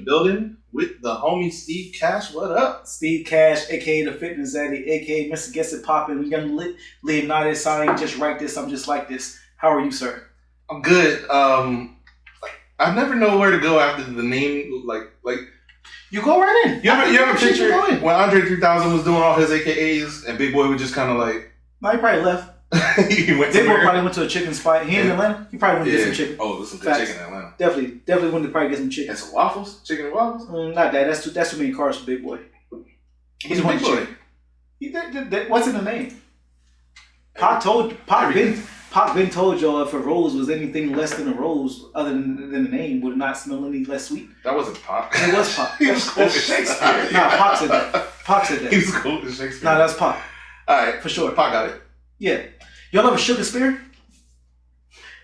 Building with the homie Steve Cash. What up? Steve Cash, aka the Fitness Zaddy, aka Mr. Gets It Poppin', young Leonidas. I ain't just write this, I'm just like this. How are you, sir? I'm good. I never know where to go after the name. Like you go right in. You ever picture when Andre 3000 was doing all his AKAs and Big Boy would just kind of like. No, he probably left. He went Big Boy probably went to a chicken spot. He in Atlanta. He probably went to get some chicken. Oh, there's some good chicken in Atlanta. Definitely went to probably get some chicken. And some waffles, chicken and waffles. Not that. That's too many carbs for Big Boy. He's one boy. What's in the name? Pac Ben told y'all if a rose was anything less than a rose, other than the name, would not smell any less sweet. That wasn't Pac. It was Pac. He was cool as Shakespeare. Nah, Pac said that. Pac said that. He was cool as Shakespeare. Nah, that's Pac. All right, for sure. Pac got it. Yeah. Y'all ever Suga Spear?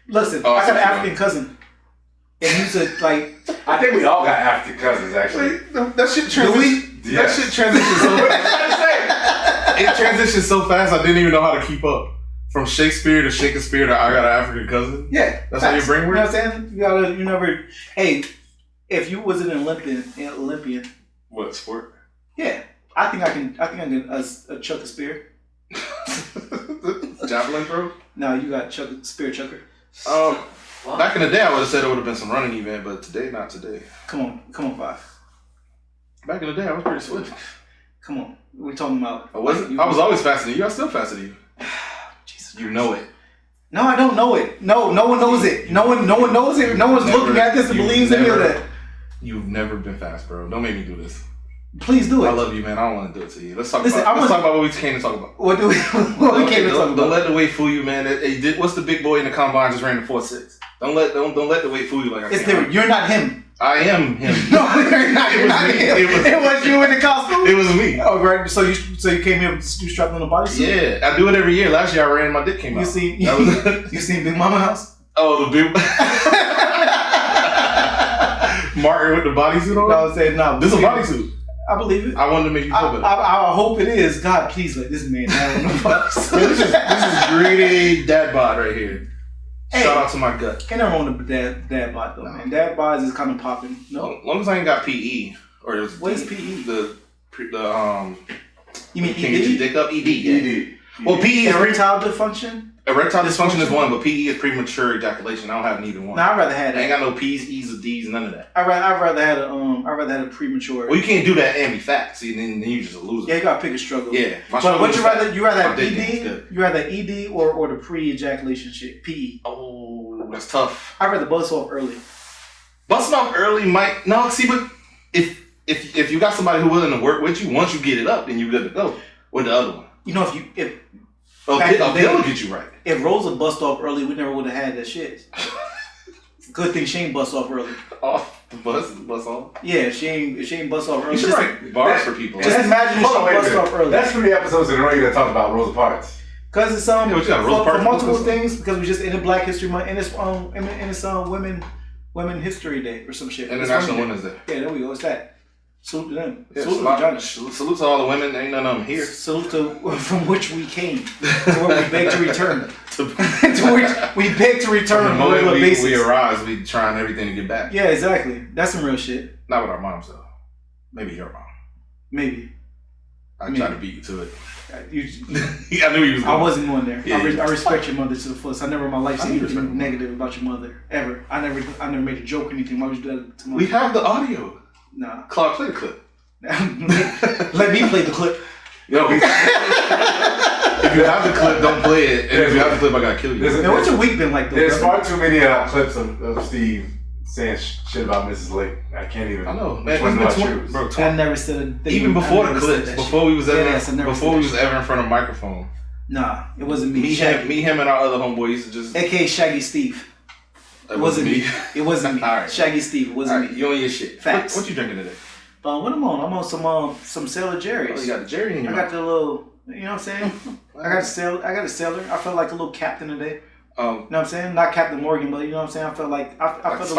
Listen, I got an African cousin. And he's like... I think we all got African cousins, actually. That shit transitioned. That shit transitioned so fast. It transitioned so fast, I didn't even know how to keep up. From Shakespeare to Shakespeare to I got an African cousin. Yeah. That's how your brain works? You know what I'm saying? You never... Hey, if you was an Olympian... What, sport? Yeah. I think I can chuck a spear. Javelin throw? No, you got spear chucker. Back in the day, I would have said it would have been some running event, but today, not today. Come on, Five. Back in the day, I was pretty swift. Come on, we're talking about. I wasn't. I was always faster than you. I'm still faster than you. Jesus, you know it. No, I don't know it. No one knows it. No one knows it. No one's looking at this and believes any of that. You've never been fast, bro. Don't make me do this. Please do it. I love you, man. I don't want to do it to you. Let's talk about what we came to talk about. What we came to talk about? Don't let the weight fool you, man. What's the big boy in the combine just ran the 4.6? Don't let the weight fool you like I It's different. You're not him. I am him. No, you're not. You're not him. It was you in the costume. It was me. Oh, right. So you came here you strapped on a bodysuit? Yeah, I do it every year. Last year I ran, my dick came out. You seen Big Mama House? Oh, the big. Martin with the bodysuit on. No, I was saying no. This is a bodysuit. I believe it. I wanted to make you feel better. I hope it is. God, please let this man have no bodysuit. This is greedy dad bod right here. Hey, shout out to my gut. Ain't nothing wrong with dad bod though, man. Dad bod is kind of popping. No, as long as I ain't got PE or what is PE? The you mean can get your dick up? ED. Yeah. ED. Well, PE is erectile dysfunction. Erectile dysfunction is one, but PE is premature ejaculation. I don't have neither one. No, I'd rather have that. I ain't got no P's, E's, or D's, none of that. I'd rather have a premature. Well, you can't do that and be fat. See, then you just a loser. Yeah, you gotta pick a struggle. Yeah. But what you rather have ED? You rather ED or the pre-ejaculation shit? PE. Oh, that's tough. I'd rather bust off early. Busting off early might see, but if you got somebody who's willing to work with you, once you get it up, then you're good to go with the other one. You know, if they'll get you right. If Rosa bust off early, we never would have had that shit. Good thing she ain't bust off early. Off the bus off? Yeah, she ain't bust off early. You should write bars for people. Just imagine if she bust off early. That's 3 episodes in a row you're gonna talk about Rosa Parks. Because it's for multiple things. Because we just ended Black History Month and it's Women History Day or some shit. International Women's Day. Yeah, there we go. It's that. Salute to them. Yeah, salute to all the women. Ain't none of them here. Salute to from which we came, to where we beg to return. to which we beg to return on a regular basis. We arise, we trying everything to get back. Yeah, exactly. That's some real shit. Not with our moms though. Maybe your mom. Maybe. I tried to beat you to it. I knew you was going. I wasn't going there. Yeah, I respect your mother to the fullest. I never in my life said anything negative about your mother ever. I never made a joke or anything. Why would you do that to my mother? We have the audio. Nah. Clark, play the clip. Let me play the clip. Yo, if you have the clip, don't play it. And if you have the clip, I gotta kill you. Man, what's your week been like though? There's far too many clips of Steve saying shit about Mrs. Lake. I can't even. I know, man. I never said a thing. Even before the clips, before we was ever in front of a microphone. Nah, it wasn't me. Me, him, and our other homeboy used to just. AKA Shaggy Steve. It wasn't me. It wasn't me. All right. Shaggy Steve. It wasn't me. You on your shit. Facts. What you drinking today? What I'm on some Sailor Jerry's. Oh, you got the Jerry in your I got the little, you know what I'm saying? I got a sailor. I felt like a little captain today. You know what I'm saying? Not Captain Morgan, but you know what I'm saying? I felt like I felt a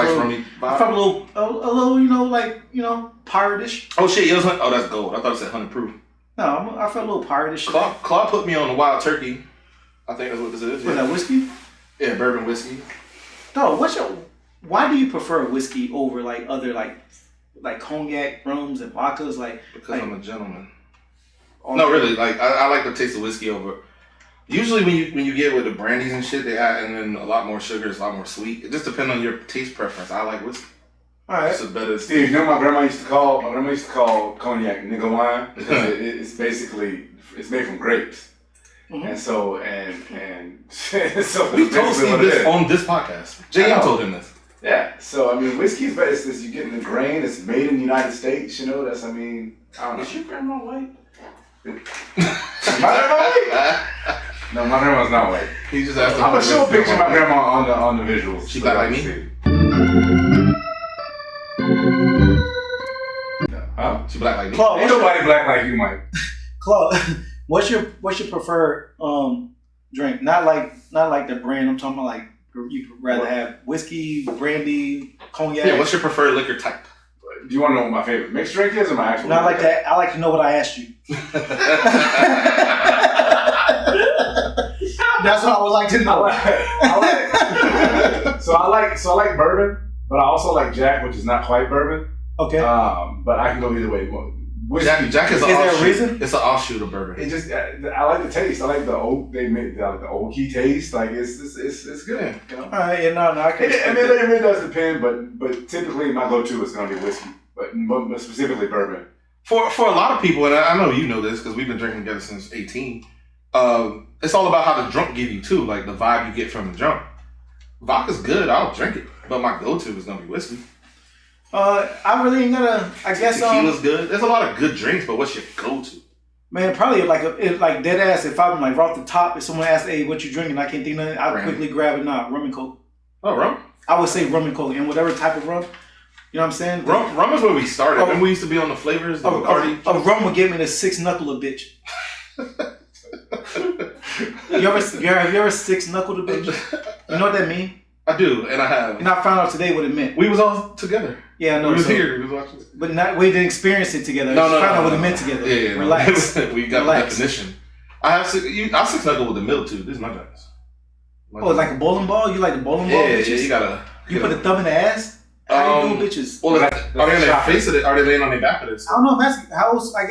little, a little, you know, like, you know, pirate-ish. Oh shit, oh that's gold. I thought it said 100 proof. No, I felt a little pirate-ish. Claude put me on the wild turkey. I think that's what this is. Was that whiskey? Yeah, bourbon whiskey. No, why do you prefer whiskey over like other like cognac, rums, and vodkas? Because I'm a gentleman. No, really. Like I like the taste of whiskey over. Usually when you get with the brandies and shit, they add and then a lot more sugar, it's a lot more sweet. It just depends on your taste preference. I like whiskey. All right. It's a better. Steve, you know my grandma used to call cognac nigga wine because it's basically it's made from grapes. Mm-hmm. And so we told Steve this on this podcast. JM told him this. Yeah. So I mean, whiskey is better. It's you getting the grain. It's made in the United States. You know, I don't know. Is your grandma white? My grandma white? No, my grandma's not white. He just asked. I'm gonna show a picture of my grandma on the visuals. She black like me? Huh? She black like me? Claude, ain't nobody black like you, Mike. Claude, what's your preferred drink? Not like the brand. I'm talking about like you rather have whiskey, brandy, cognac. Yeah. What's your preferred liquor type? Do you want to know what my favorite mixed drink is or my actual? Not like that. I like to know what I asked you. That's what I would like to know. So I like bourbon, but I also like Jack, which is not quite bourbon. Okay. But I can go either way. Jack is there a reason? It's an offshoot of bourbon. It just I like the taste. I like the oak. They made the oaky taste. Like it's good. You know. All right. Yeah. No. I can. It really does depend, but typically my go-to is gonna be whiskey, but specifically bourbon. For a lot of people, and I know you know this because we've been drinking together since 18. It's all about how the drunk give you too, like the vibe you get from the drunk. Vodka's good, I'll drink it, but my go-to is gonna be whiskey. I really ain't gonna. I guess tequila's good. There's a lot of good drinks, but what's your go-to? Man, probably like dead ass. If I'm like right off the top, if someone asks, "Hey, what you drinking?" I can't think of nothing. I'll quickly grab it. Nah, rum and coke. Oh, rum. I would say rum and coke, and whatever type of rum. You know what I'm saying? Rum is where we started. Remember we used to be on the flavors. A rum would give me the 6-knuckle bitch. you ever 6-knuckle the bitch? You know what that mean? I do, and I have. And I found out today what it meant. We was all together. Yeah, I know. We was here. We was watching it. But we didn't experience it together. No, found out what it meant together. Yeah, relax. We got the definition. I 6-knuckle with the middle too. This is my joints. It's like a bowling ball. You like the bowling ball bitches? Yeah, you gotta. You put the thumb in the ass. How you doing, bitches? Well, are they on their face or are they laying on their back of this? I don't know. How else can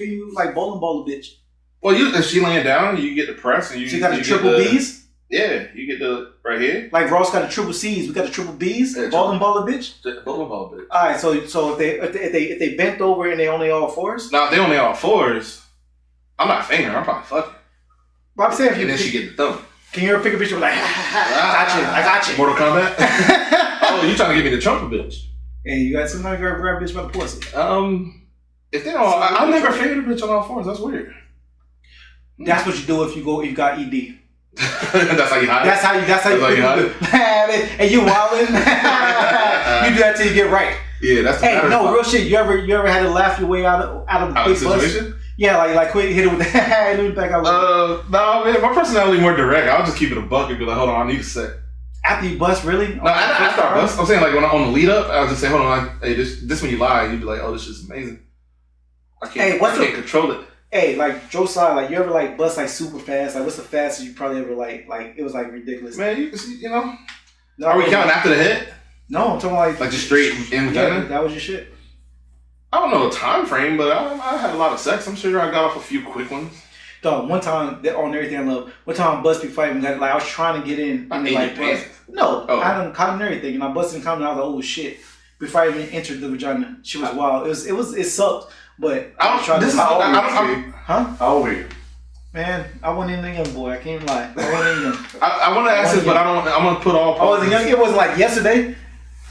you like bowling ball a bitch? Well, if she laying down, you get the press and you. She got the triple B's. Yeah, you get the right here. Like Ross got the triple C's, we got the triple B's. Yeah, bowling ball a bitch. Bowling ball a bitch. All right, so if they bent over and they only all fours. Now if they only all fours, I'm not fingering. I'm probably fucking. But I'm saying if you and then she get the thumb. Can you ever pick a bitch and be like, I got you. Mortal Kombat? Oh, you trying to give me the trump bitch? Hey, you got somebody grab a bitch by the pussy. If they don't, I never fingered a bitch on all fours. That's weird. That's what you do if you got ED. That's how you hide it? That's how you hide it? And you wildin'. You do that till you get right. Yeah, that's the real shit. You ever had to laugh your way out of a big situation? Bus? Yeah, like quick hit it with the let me back out. No, man, my personality more direct. I'll just keep it a buck and be like, hold on, I need a set. After you bust, really? No, after I bust. I'm saying like when I'm on the lead up, I'll just say, hold on, hey, this when you lie, you'd be like, oh, this shit's amazing. I can't control it. Hey, like Joe side, like you ever like bust like super fast? Like what's the fastest you probably ever like it was like ridiculous. Man, you know. No, are we counting after the hit? No, I'm talking like just straight in vagina. Yeah, that was your shit. I don't know a time frame, but I had a lot of sex. I'm sure I got off a few quick ones. Dog, one time on Everything I Love, one time I busted before I even got like I was trying to get in. I had them condom and everything, and I busted in condom. And I was like, oh shit! Before I even entered the vagina, she was wild. It sucked, but I was trying to. How old were you? Man, I wasn't even a young boy. I can't even lie. I wasn't even young. I want to ask this, but I don't. I'm gonna put all. I wasn't young. It wasn't like yesterday,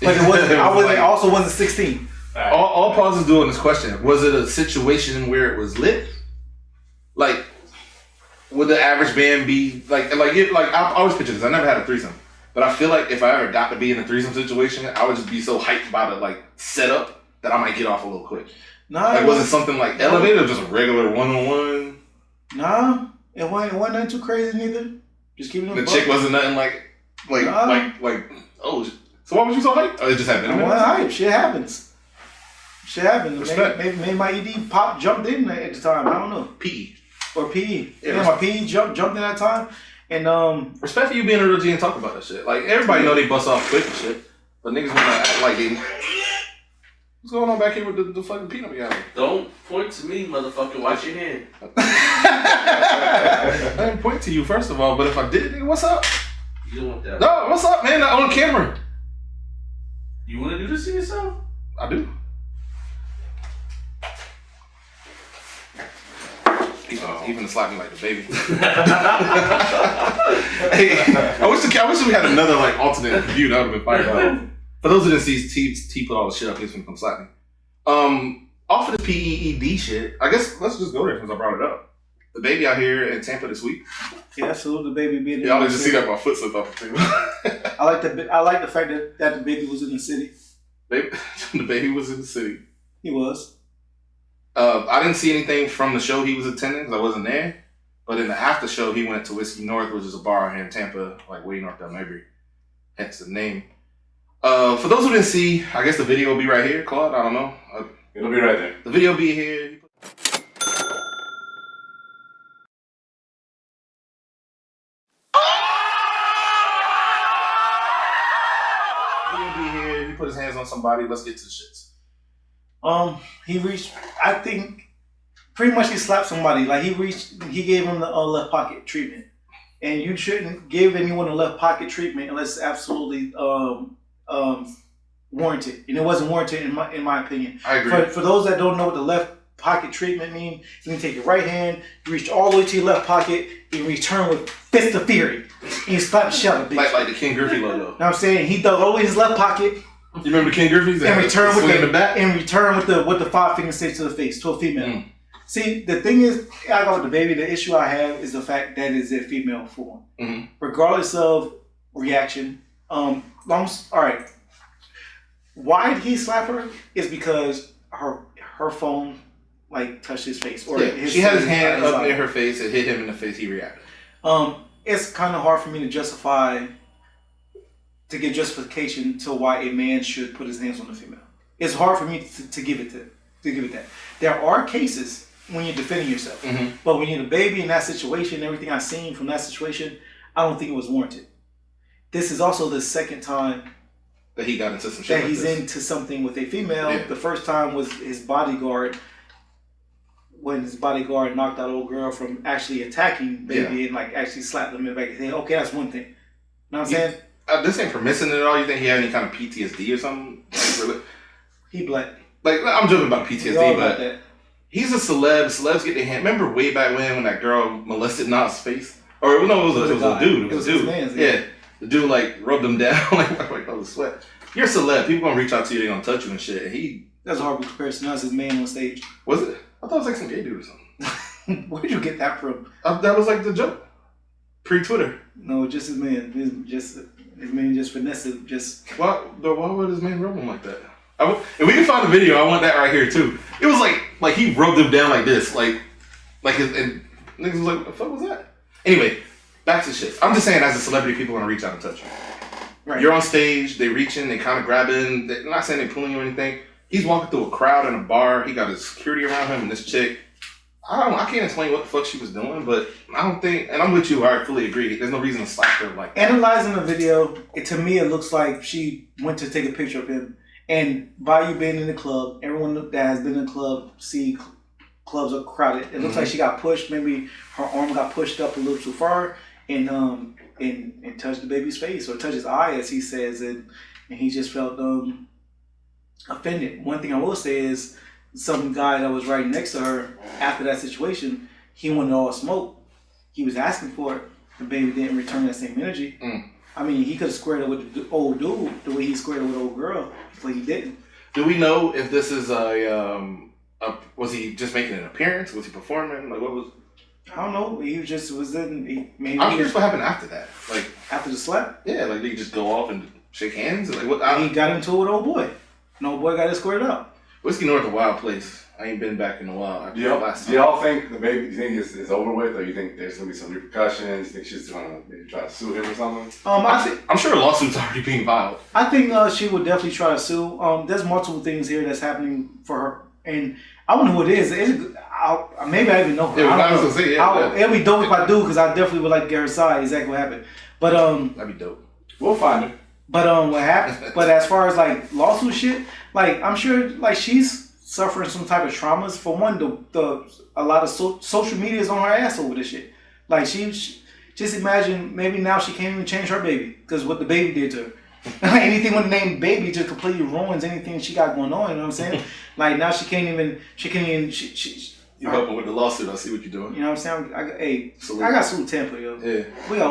but it wasn't. I also wasn't 16. All pauses do on this question. Was it a situation where it was lit? Like, would the average man be like I always picture this. I never had a threesome, but I feel like if I ever got to be in a threesome situation, I would just be so hyped about it, like set up. that I might get off a little quick? Nah. Like, was it something like elevated or just a regular one-on-one? Nah, it wasn't nothing too crazy neither. Just keeping the chick wasn't nothing like, oh, so why was you so hyped? Oh, it just happened. I wasn't hyped. Shit happens. Respect. Maybe my ED pop jumped in at the time. I don't know. PE. Or PE. Yeah, my PE jumped in that time. And respect for you being a real G and talk about that shit. Like, everybody know they bust off quick and shit. But niggas wanna act like they... What's going on back here with the fucking peanut gallery? Don't point to me, motherfucker. Wash your hand. I didn't point to you, first of all, but if I did, nigga, what's up? You don't want that. No, what's up, man? On camera. You want to do this to yourself? I do. He finna slap me like DaBaby. Hey, I wish we had another like alternate view. That would have been fire. For those who didn't see, T put all the shit up. He's finna come slap me. Off of the PEED shit, I guess let's just go there since I brought it up. DaBaby out here in Tampa this week. Yeah, salute DaBaby being. Y'all didn't just see that my foot slipped off the table. I like the fact that DaBaby was in the city. DaBaby was in the city. He was. I didn't see anything from the show he was attending because I wasn't there. But in the after show, he went to Whiskey North, which is a bar here in Tampa, like way north of Mayberry. Hence the name. For those who didn't see, I guess the video will be right here, Claude. I don't know. It'll be right there. The video will be here. He put his hands on somebody. Let's get to the shits. He reached. I think pretty much he slapped somebody. Like he gave him the left pocket treatment, and you shouldn't give anyone a left pocket treatment unless it's absolutely warranted, and it wasn't warranted in my opinion. I agree. For those that don't know what the left pocket treatment means, you can take your right hand, you reach all the way to your left pocket, and return with fist of fury, and you slap the shit out of the bitch. Like the King Griffey logo. You know what I'm saying? He dug all the way in his left pocket. You remember the King Griffey's? And return with the back. And return with the 5 finger stick to the face to a female. Mm. See, the thing is, I got with DaBaby. The issue I have is the fact that it's a female form, regardless of reaction. All right. Why did he slap her? Is because her phone like touched his face, or she had his hand up near her face. It hit him in the face. He reacted. It's kind of hard for me to give justification to why a man should put his hands on a female. It's hard for me to give it that. There are cases when you're defending yourself, but when you're DaBaby in that situation, everything I've seen from that situation, I don't think it was warranted. This is also the second time that he got into some shit. That he's into something with a female. Yeah. The first time was his bodyguard. When his bodyguard knocked out old girl from actually attacking Baby and like actually slapped him in the back. Okay, that's one thing. You know what I'm saying? This ain't permissive at all. You think he had any kind of PTSD or something? Like, really? He black. Like, I'm joking about PTSD, but he's a celeb. Celebs get their hand. Remember way back when that girl molested Nas' face? Or no, it was a dude. It was a dude. Man's, yeah. The dude like rubbed him down like all the sweat. You're a celeb. People gonna reach out to you. They gonna touch you and shit. And that's a horrible comparison. That was his man on stage. Was it? I thought it was like some gay dude or something. Where did you get that from? That was like the joke. Pre-Twitter. No, just his man. His man just finesse it. Why would his man rub him like that? If we can find the video, I want that right here too. It was like he rubbed him down like this, and niggas was like, what the fuck was that? Anyway, back to shit. I'm just saying, as a celebrity, people are gonna reach out and touch you. Right. You're on stage, they reaching, they kind of grabbing. They're not saying they're pulling you or anything. He's walking through a crowd in a bar. He got his security around him, and this chick. I can't explain what the fuck she was doing, but I don't think, and I'm with you, I fully agree. There's no reason to slap her like that. Analyzing the video, to me, it looks like she went to take a picture of him. And by you being in the club, everyone that has been in the club see clubs are crowded. It looks like she got pushed. Maybe her arm got pushed up a little too far and touched DaBaby's face or touched his eye, as he says, and he just felt offended. One thing I will say is, some guy that was right next to her after that situation, he wanted all smoke. He was asking for it. DaBaby didn't return that same energy. I mean, he could have squared it with the old dude the way he squared it with the old girl, but he didn't. Do we know if this is was he just making an appearance? Was he performing? Like, what was? I don't know. He just was in. I'm curious what happened after that. Like after the slap. Yeah, did he just go off and shake hands? Like what? He got into it with old boy. And old boy got it squared up. Whiskey North a wild place. I ain't been back in a while. Do y'all think the baby thing is over with, or you think there's gonna be some repercussions? You think she's gonna maybe try to sue him or something? I'm sure a lawsuit's already being filed. I think she would definitely try to sue. There's multiple things here that's happening for her, and I wonder who it is. Maybe I even know her. Yeah, I was gonna say, it'd be dope if I do, because I definitely would like to get her side. Exactly what happened. But that'd be dope. We'll find her. But what happened? But as far as like lawsuit shit, like I'm sure like she's suffering some type of traumas. For one, a lot of social media is on her ass over this shit. Like she just imagine maybe now she can't even change her baby because what the baby did to her. Anything with the name baby just completely ruins anything she got going on. You know what I'm saying? Like now she can't even. You helping with the lawsuit? I see what you're doing. You know what I'm saying? I got sued Tampa, yo. Yeah.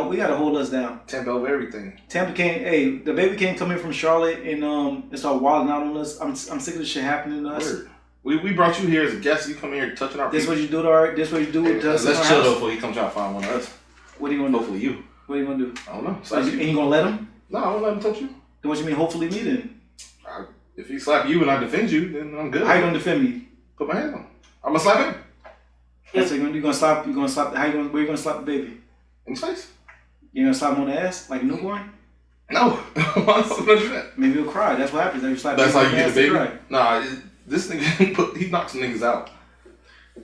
We gotta hold us down. Tampa over everything. Tampa can't. The baby can't come in from Charlotte and start wilding out on us. I'm sick of this shit happening to us. Word. We brought you here as a guest. You come here touching our. This what you do to our. This what you do with us. Let's chill though before you come try to find one of us. What are you gonna do? Hopefully you. What are you gonna do? I don't know. And you gonna let him? No, I won't let him touch you. Then what you mean? Hopefully me then. If he slap you and I defend you, then I'm good. How you gonna defend me? Put my hands on him. I'm gonna slap him. That's what you gonna slap. You gonna slap. Where you gonna slap the baby? In his face. You gonna slap him on the ass like a newborn? No. Why not do that? Maybe he'll cry. That's what happens. Then you slap. That's how you get the baby. Cry. Nah, this nigga he knocks niggas out.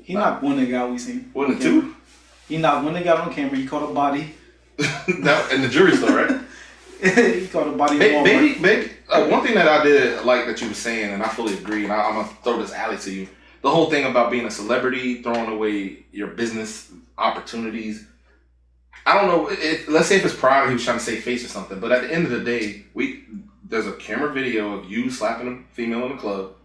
He knocked one nigga out. We seen. One and two. He knocked one nigga out on camera. He caught a body. And the jury's still right. He caught a body. Baby. One thing that I did like that you were saying, and I fully agree, and I'm gonna throw this alley to you. The whole thing about being a celebrity, throwing away your business opportunities. I don't know. Let's say if it's private, he was trying to save face or something. But at the end of the day, there's a camera video of you slapping a female in the club.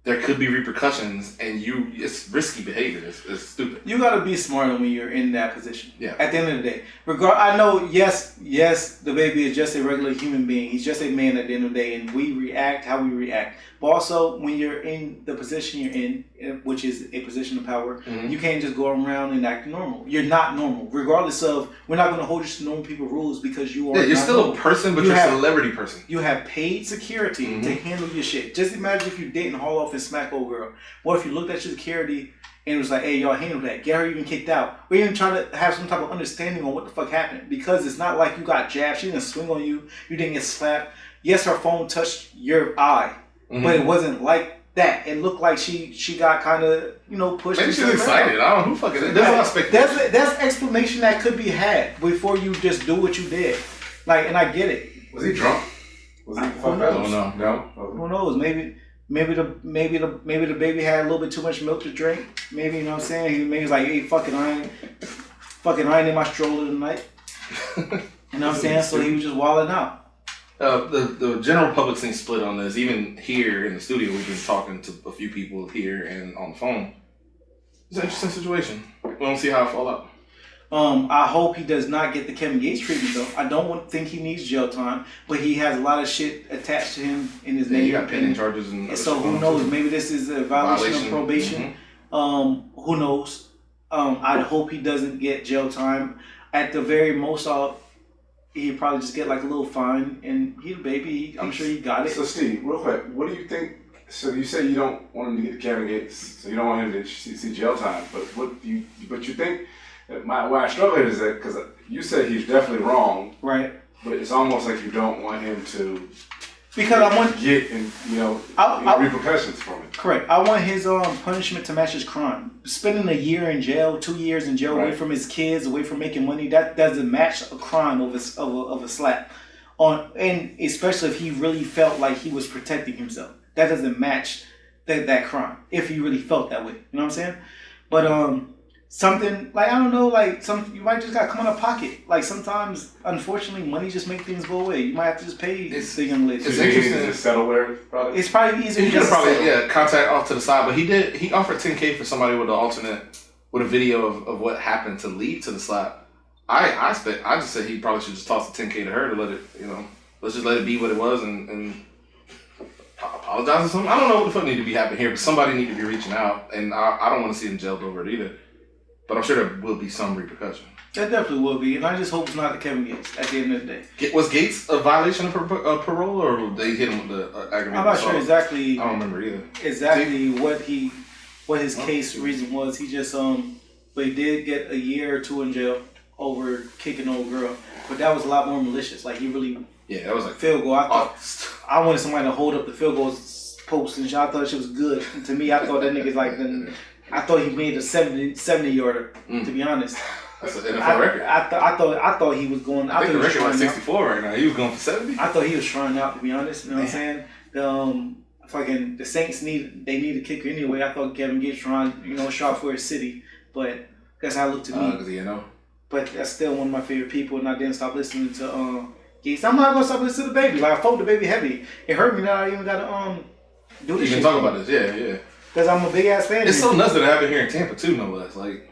There could be repercussions, and it's risky behavior. It's stupid. You gotta be smarter when you're in that position. Yeah. At the end of the day, I know. Yes, the baby is just a regular human being. He's just a man at the end of the day, and we react how we react. But also, when you're in the position you're in, which is a position of power, you can't just go around and act normal. You're not normal, regardless of. We're not going to hold you to normal people rules because you are. Yeah, you're still normal. A person, but you're a celebrity person. You have paid security to handle your shit. Just imagine if you didn't haul off and smack old girl. What if you looked at your security and it was like, hey, y'all handle that. Get her even kicked out. We're even trying to have some type of understanding on what the fuck happened. Because it's not like you got jabbed. She didn't swing on you. You didn't get slapped. Yes, her phone touched your eye. But it wasn't like that. It looked like she got kind of, pushed. Maybe she's excited. I don't know who fucking is. There's explanation that could be had before you just do what you did. Like, and I get it. Was he drunk? Was he fucked up? I don't know. No? Who knows? Maybe the baby had a little bit too much milk to drink. Maybe, you know what I'm saying? He maybe was like, hey, fucking I ain't in my stroller tonight. You know what I'm saying? So he was just wilding out. The general public seems split on this. Even here in the studio, we've been talking to a few people here and on the phone. It's an interesting situation. We don't see how it fall out. I hope he does not get the Kevin Gates treatment though. I don't think he needs jail time, but he has a lot of shit attached to him in his name. He got pending charges and so who knows? Maybe this is a violation of probation. Who knows? I hope he doesn't get jail time. At the very most, he'd probably just get like a little fine, and he's a baby. I'm sure he got it. So Steve, real quick, what do you think? So you say you don't want him to get the Kevin Gates, so you don't want him to see jail time. But you think why I struggle is that because you said he's definitely wrong, right? But it's almost like you don't want him to because I want get repercussions from it. Correct. I want his punishment to match his crime. Spending a year in jail, 2 years in jail, away from his kids, away from making money, that doesn't match a crime of a slap. And especially if he really felt like he was protecting himself, that doesn't match that crime. If he really felt that way, you know what I'm saying? But something like I don't know, like you might just gotta come out of pocket. Like sometimes, unfortunately, money just make things go away. You might have to just pay the young lady. It's interesting to settle where probably. It's probably easier. He could probably contact off to the side, but he offered $10K for somebody with a video of what happened to lead to the slap. I just said he probably should just toss the $10K to her to let it, let's just let it be what it was and apologize or something. I don't know what the fuck need to be happening here, but somebody need to be reaching out, and I don't want to see him jailed over it either. But I'm sure there will be some repercussion. That definitely will be, and I just hope it's not the Kevin Gates at the end of the day. Was Gates a violation of parole, or they hit him with the aggravated I'm not assault? sure exactly. I don't remember either. Exactly what his case reason was. He just but he did get a year or 2 in jail over kicking an old girl. But that was a lot more malicious. Like he really that was like field goal. I wanted somebody to hold up the field goal post and shit. I thought shit was good. And to me, I thought that nigga's like I thought he made a 70 yarder. To be honest. That's an NFL record. I thought he was going. I think the record was 64 right now. He was going for 70. I thought he was trying out. To be honest, you know what I'm saying? The Saints need a kicker anyway. I thought Kevin Gates trying, shot for his city, but that's how it looked to me. But that's still one of my favorite people, and I didn't stop listening to Gates. I'm not gonna stop listening to DaBaby. Like I fought DaBaby heavy. It hurt me that I even got to do this. You can talk about this, yeah. Because I'm a big ass fan. It's so nuts that it happened here in Tampa too, no less. Like.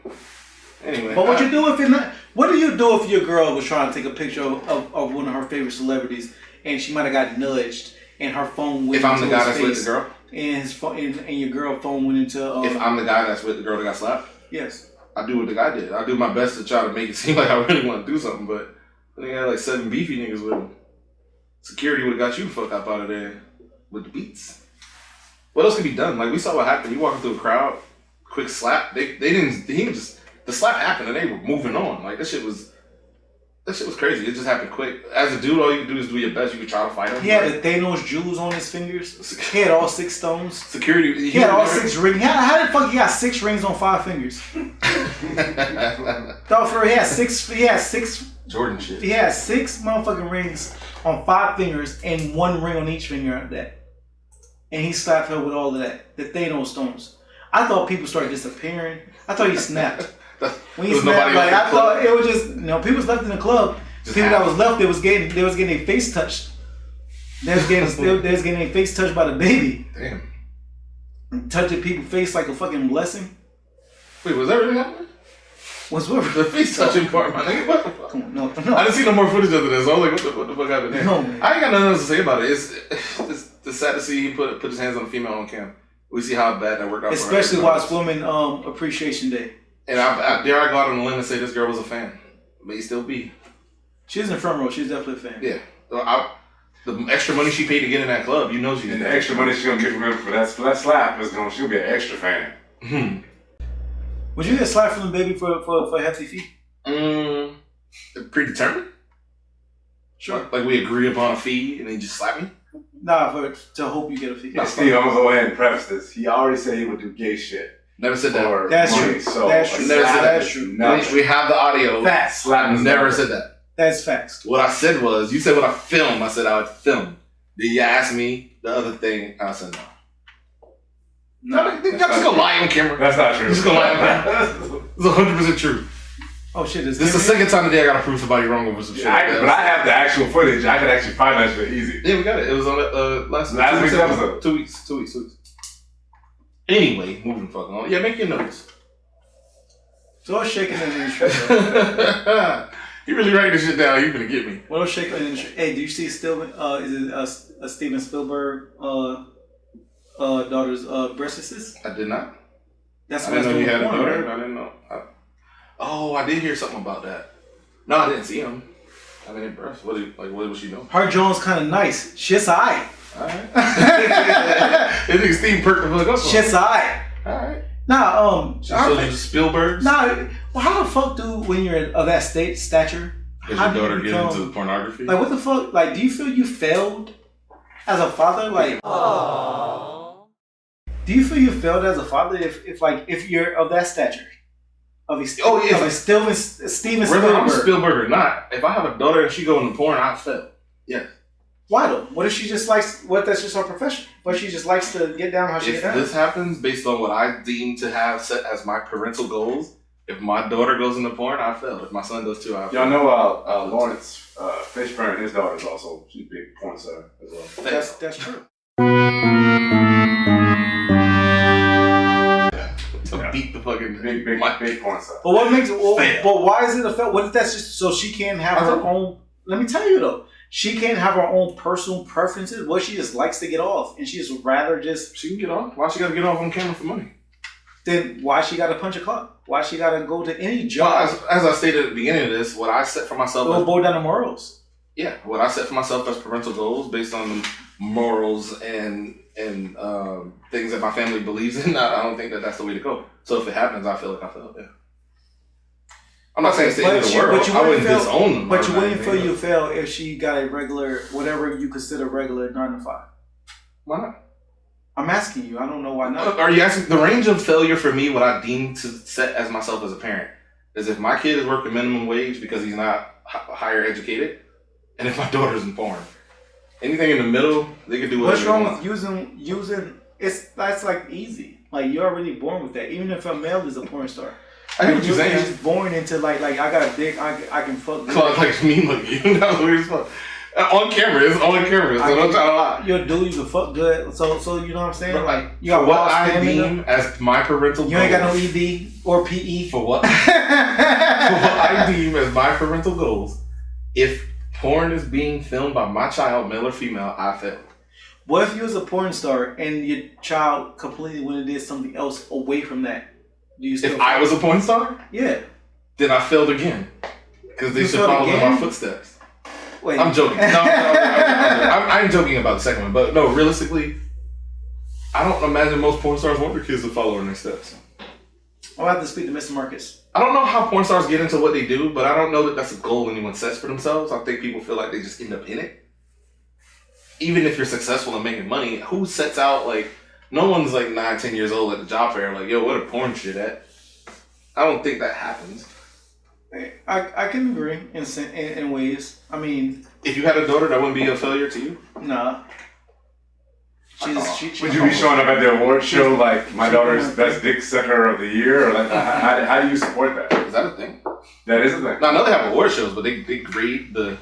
Anyway, but what you do if what do you do if your girl was trying to take a picture of one of her favorite celebrities and she might have got nudged and her phone went if I'm into the guy his that's face, with the girl and his phone and your girl phone went into if I'm the guy that's with the girl that got slapped, yes, I do what the guy did. I do my best to try to make it seem like I really want to do something, but I think I had like 7 beefy niggas with him. Security would have got you the fuck up out of there with the beats. What else could be done? Like we saw what happened. You walking through a crowd, quick slap. He didn't just. The slap happened and they were moving on. Like that shit was crazy. It just happened quick. As a dude, all you can do is do your best. You can try to fight him. He had the Thanos jewels on his fingers. He had all 6 stones. Security. He had all 6 rings. How the fuck he got 6 rings on 5 fingers? Thought for he had 6. He had 6 Jordan shit. He had 6 motherfucking rings on 5 fingers and 1 ring on each finger of that. And he slapped her with all of that. The Thanos stones. I thought people started disappearing. I thought he snapped. When he snapped, like I thought it was just people was left in the club. People that was left, they was getting their face touched. They was getting their face touched by DaBaby. Damn. Touching people's face like a fucking blessing. Wait, was that really happening? What's what? The face touching part, my nigga. What the fuck? Come on, no. I didn't see no more footage after this. So I was like, what the fuck happened there? No, man. I ain't got nothing else to say about it. It's sad to see he put his hands on a female on cam. We see how bad that worked out. Especially while it's Women Appreciation Day. And I dare I go out on a limb and say this girl was a fan. May still be. She's in the front row. She's definitely a fan. Yeah. The extra money she paid to get in that club, you know she's. And the extra money she's gonna get from him for that slap she'll be an extra fan. Would you get slapped from DaBaby for a hefty fee? Predetermined? Sure. Like we agree upon a fee and then just slap me? Nah, to hope you get a fee. Now, Steve, I'm gonna go ahead and preface this. He already said he would do gay shit. Never said that. That's money, true. So That's true. Never said that. That's true. We have the audio. Facts. Slap Never said that. That's facts. What I said was, you said what I filmed. I said I would film. Then you asked me the other thing. I said no. No, just gonna lie on camera. That's not true. Just gonna lie on camera. It's 100% true. Oh shit! This is the second time today I gotta prove somebody wrong over some shit. But I have the actual footage. I could actually find that shit easy. Yeah, we got it. It was on last week's episode. 2 weeks. Anyway, moving fucking on. Yeah, make your notes. So what's shaking in the industry? You really writing this shit down? You gonna get me? What else shaking in the industry? Hey, do you see Steven? Is it a Steven Spielberg daughter's breast assist? I did not. That's I what didn't know you had a porn, daughter. right? I didn't know. I did hear something about that. No, I didn't see him. I mean, breast. What was she doing? Her Jones kind of nice. Shit's alright. Alright. This nigga Steve perked the fuck up. Shit's alright. Alright. Nah, So you Spielbergs? Nah, well, how the fuck when you're of that stature? Does your daughter get into pornography? Like, what the fuck? Like, do you feel you failed as a father? Like, do you feel you failed as a father if you're of that stature? Steven Spielberg. Whether I'm Spielberg or not, if I have a daughter and she go into porn, I fail. Yeah. Why though? What if she just likes? That's just her profession? What she just likes to get down how she gets down? If this happens based on what I deem to have set as my parental goals, if my daughter goes into porn, I fail. If my son does too, I fail. Y'all know Lawrence Fishburne, his daughter is also she's a big porn star as well. That's true. Beat the fucking big porn star. But what makes it? But why is it a fail? What if that's just so she can't have her own? Let me tell you though. She can't have her own personal preferences. What she just likes to get off, and she just rather just. She can get off. Why she got to get off on camera for money? Then why she got to punch a clock? Why she got to go to any job? Well, as I stated at the beginning of this, what I set for myself... It'll boil down to morals. Yeah, what I set for myself as parental goals based on morals and things that my family believes in, I don't think that that's the way to go. So if it happens, I feel like I failed. Yeah. I'm not saying it's the end of the world. I wouldn't disown them. But you wouldn't feel you fail if she got a regular, whatever you consider regular 9 to 5. Why not? I'm asking you. I don't know why not. Are you asking the range of failure for me? What I deem to set as myself as a parent is if my kid is working minimum wage because he's not higher educated, and if my daughter's in porn. Anything in the middle, they can do whatever. What's wrong with using? That's like easy. Like you're already born with that. Even if a male is a porn star. I hear what you're saying. You're just born into like I got a dick. I can fuck. So like me, look you. That's weird as fuck. On camera, it's on camera. So don't try to lie. You're a dude. You can fuck good. So you know what I'm saying? But like you got what I deem as my parental goals. You ain't got no ED or PE. For what? For what I deem as my parental goals. If porn is being filmed by my child, male or female, I failed. What if you was a porn star and your child completely went and did something else away from that? Do you still if I was a porn star? Yeah. Then I failed again. Because they should follow in my footsteps. Wait. I'm joking. No, I'm joking about the second one. But no, realistically, I don't imagine most porn stars want their kids to follow in their steps. I'll have to speak to Mr. Marcus. I don't know how porn stars get into what they do, but I don't know that that's a goal anyone sets for themselves. I think people feel like they just end up in it. Even if you're successful in making money, who sets out, like, no one's like 9, 10 years old at the job fair, like, yo, what a porn shit at? I don't think that happens. I can agree in ways. I mean... If you had a daughter, that wouldn't be a failure to you? Nah. Would you be showing up at the award show like my daughter's best dick sucker of the year? Or like, how do you support that? Is that a thing? That is a thing. No, I know they have award shows, but they grade the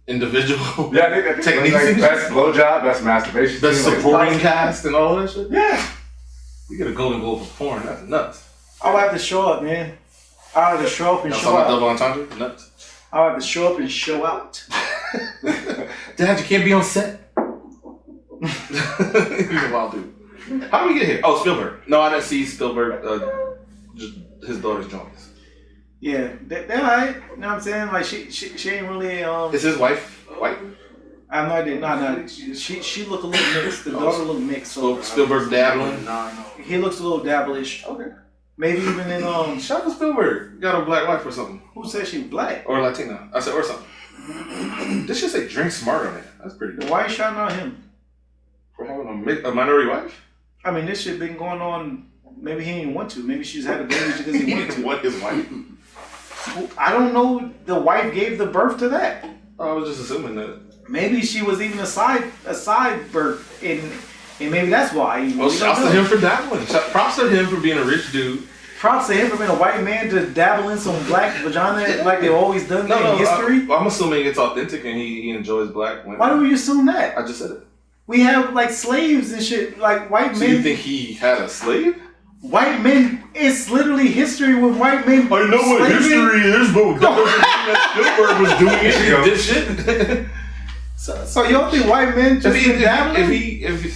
individual yeah, I think techniques. Like best blowjob, best masturbation, best supporting cast, and all that shit. Yeah. You get a Golden Globe for porn, that's nuts. I'll have to show up, man. I'll have to show up and show out. Double entendre? Nuts. I'll have to show up and show out. Dad, you can't be on set. He's a wild dude. How did we get here? Oh, Spielberg. No, I didn't see Spielberg. Just his daughter's joints. Yeah, they're alright. You know what I'm saying? Like she ain't really. Is his wife white? I have no idea. No. She look a little mixed. The daughter look mixed. So Spielberg dabbling. No. He looks a little dabblish. Okay. Maybe even in Shout out to Spielberg. Got a black wife or something. Who said she black? Or Latina. I said or something. This should say drink smart on it. That's pretty good. Why are you shouting out him? For having a minority wife? I mean, this shit been going on. Maybe he didn't want to. Maybe she's had a baby because he wanted to. What his wife? I don't know. The wife gave the birth to that. I was just assuming that. Maybe she was even a side birth, and maybe that's why. Well, shouts to him for dabbling. Props to him for being a rich dude. Props to him for being a white man to dabble in some black vagina like they've always done in history. I'm assuming it's authentic and he enjoys black women. Why do you assume that? I just said it. We have like slaves and shit, like white men. So you think he had a slave? White men, it's literally history with white men. I know what history is, but that doesn't mean that Spielberg was doing it. Dipshit. So you don't think white men just dabbling? If he,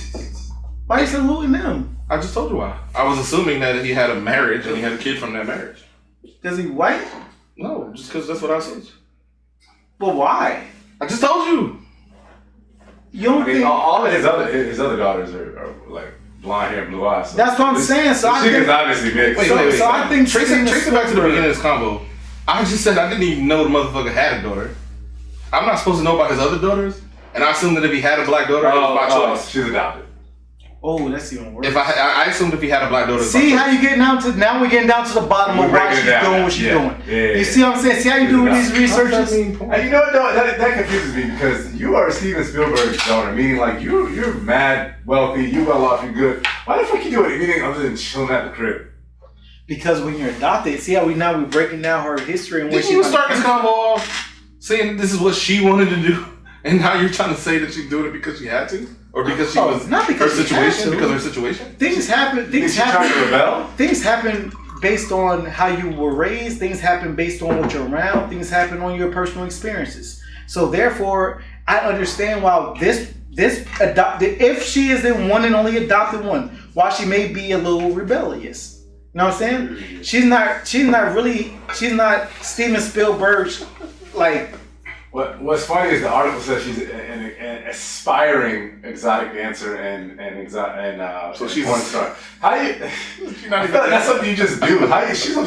why are you saluting them? I just told you why. I was assuming that he had a marriage and he had a kid from that marriage. Is he white? No, just because that's what I said. But why? I just told you. You don't think all of his other daughters are like blonde hair, blue eyes. So that's what I'm saying. So I think is obviously mixed. Wait. So I think trace it back to the beginning of this combo. I just said I didn't even know the motherfucker had a daughter. I'm not supposed to know about his other daughters, and I assumed that if he had a black daughter, it was my choice. She's adopted. Oh, that's even worse. If I assumed if he had a black daughter. See how you getting down to now? We're getting down to the bottom of why she's doing what she's doing. Yeah. You see what I'm saying? See how you do these researches? And you know what? Though, that confuses me because you are Steven Spielberg's daughter, meaning like you're mad wealthy, you well off, you're good. Why the fuck you doing anything other than chilling at the crib? Because when you're adopted, see how we're breaking down her history and where Didn't you start this combo off saying this is what she wanted to do, and now you're trying to say that she's doing it because she had to? Or because she was not because her situation? Because of her situation? Things happen. Is she trying to rebel? Things happen based on how you were raised. Things happen based on what you're around. Things happen on your personal experiences. So therefore, I understand why this adopted. If she is the one and only adopted one, while she may be a little rebellious. You know what I'm saying? She's not Steven Spielberg's like. What's funny is the article says she's an aspiring exotic dancer so she's porn star. How do you? I feel like that's something you just do.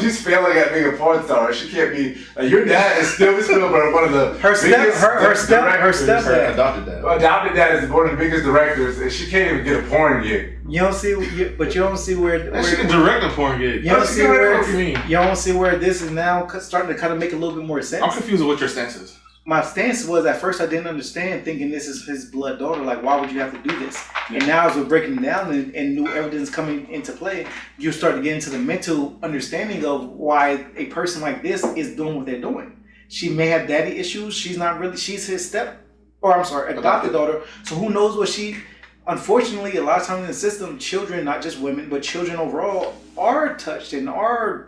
She's failing at being a porn star. She can't be. Your dad is Steven Spielberg, one of the her stepdad. Adopted dad is one of the biggest directors, and she can't even get a porn gig. You don't see where she can direct a porn gig. You don't see where this is now starting to kind of make a little bit more sense. I'm confused with what your stance is. My stance was at first I didn't understand, thinking this is his blood daughter. Like, why would you have to do this? Yeah. And now as we're breaking it down and new evidence coming into play, you start to get into the mental understanding of why a person like this is doing what they're doing. She may have daddy issues. She's his adopted daughter. So who knows what unfortunately, a lot of times in the system, children, not just women, but children overall are touched and are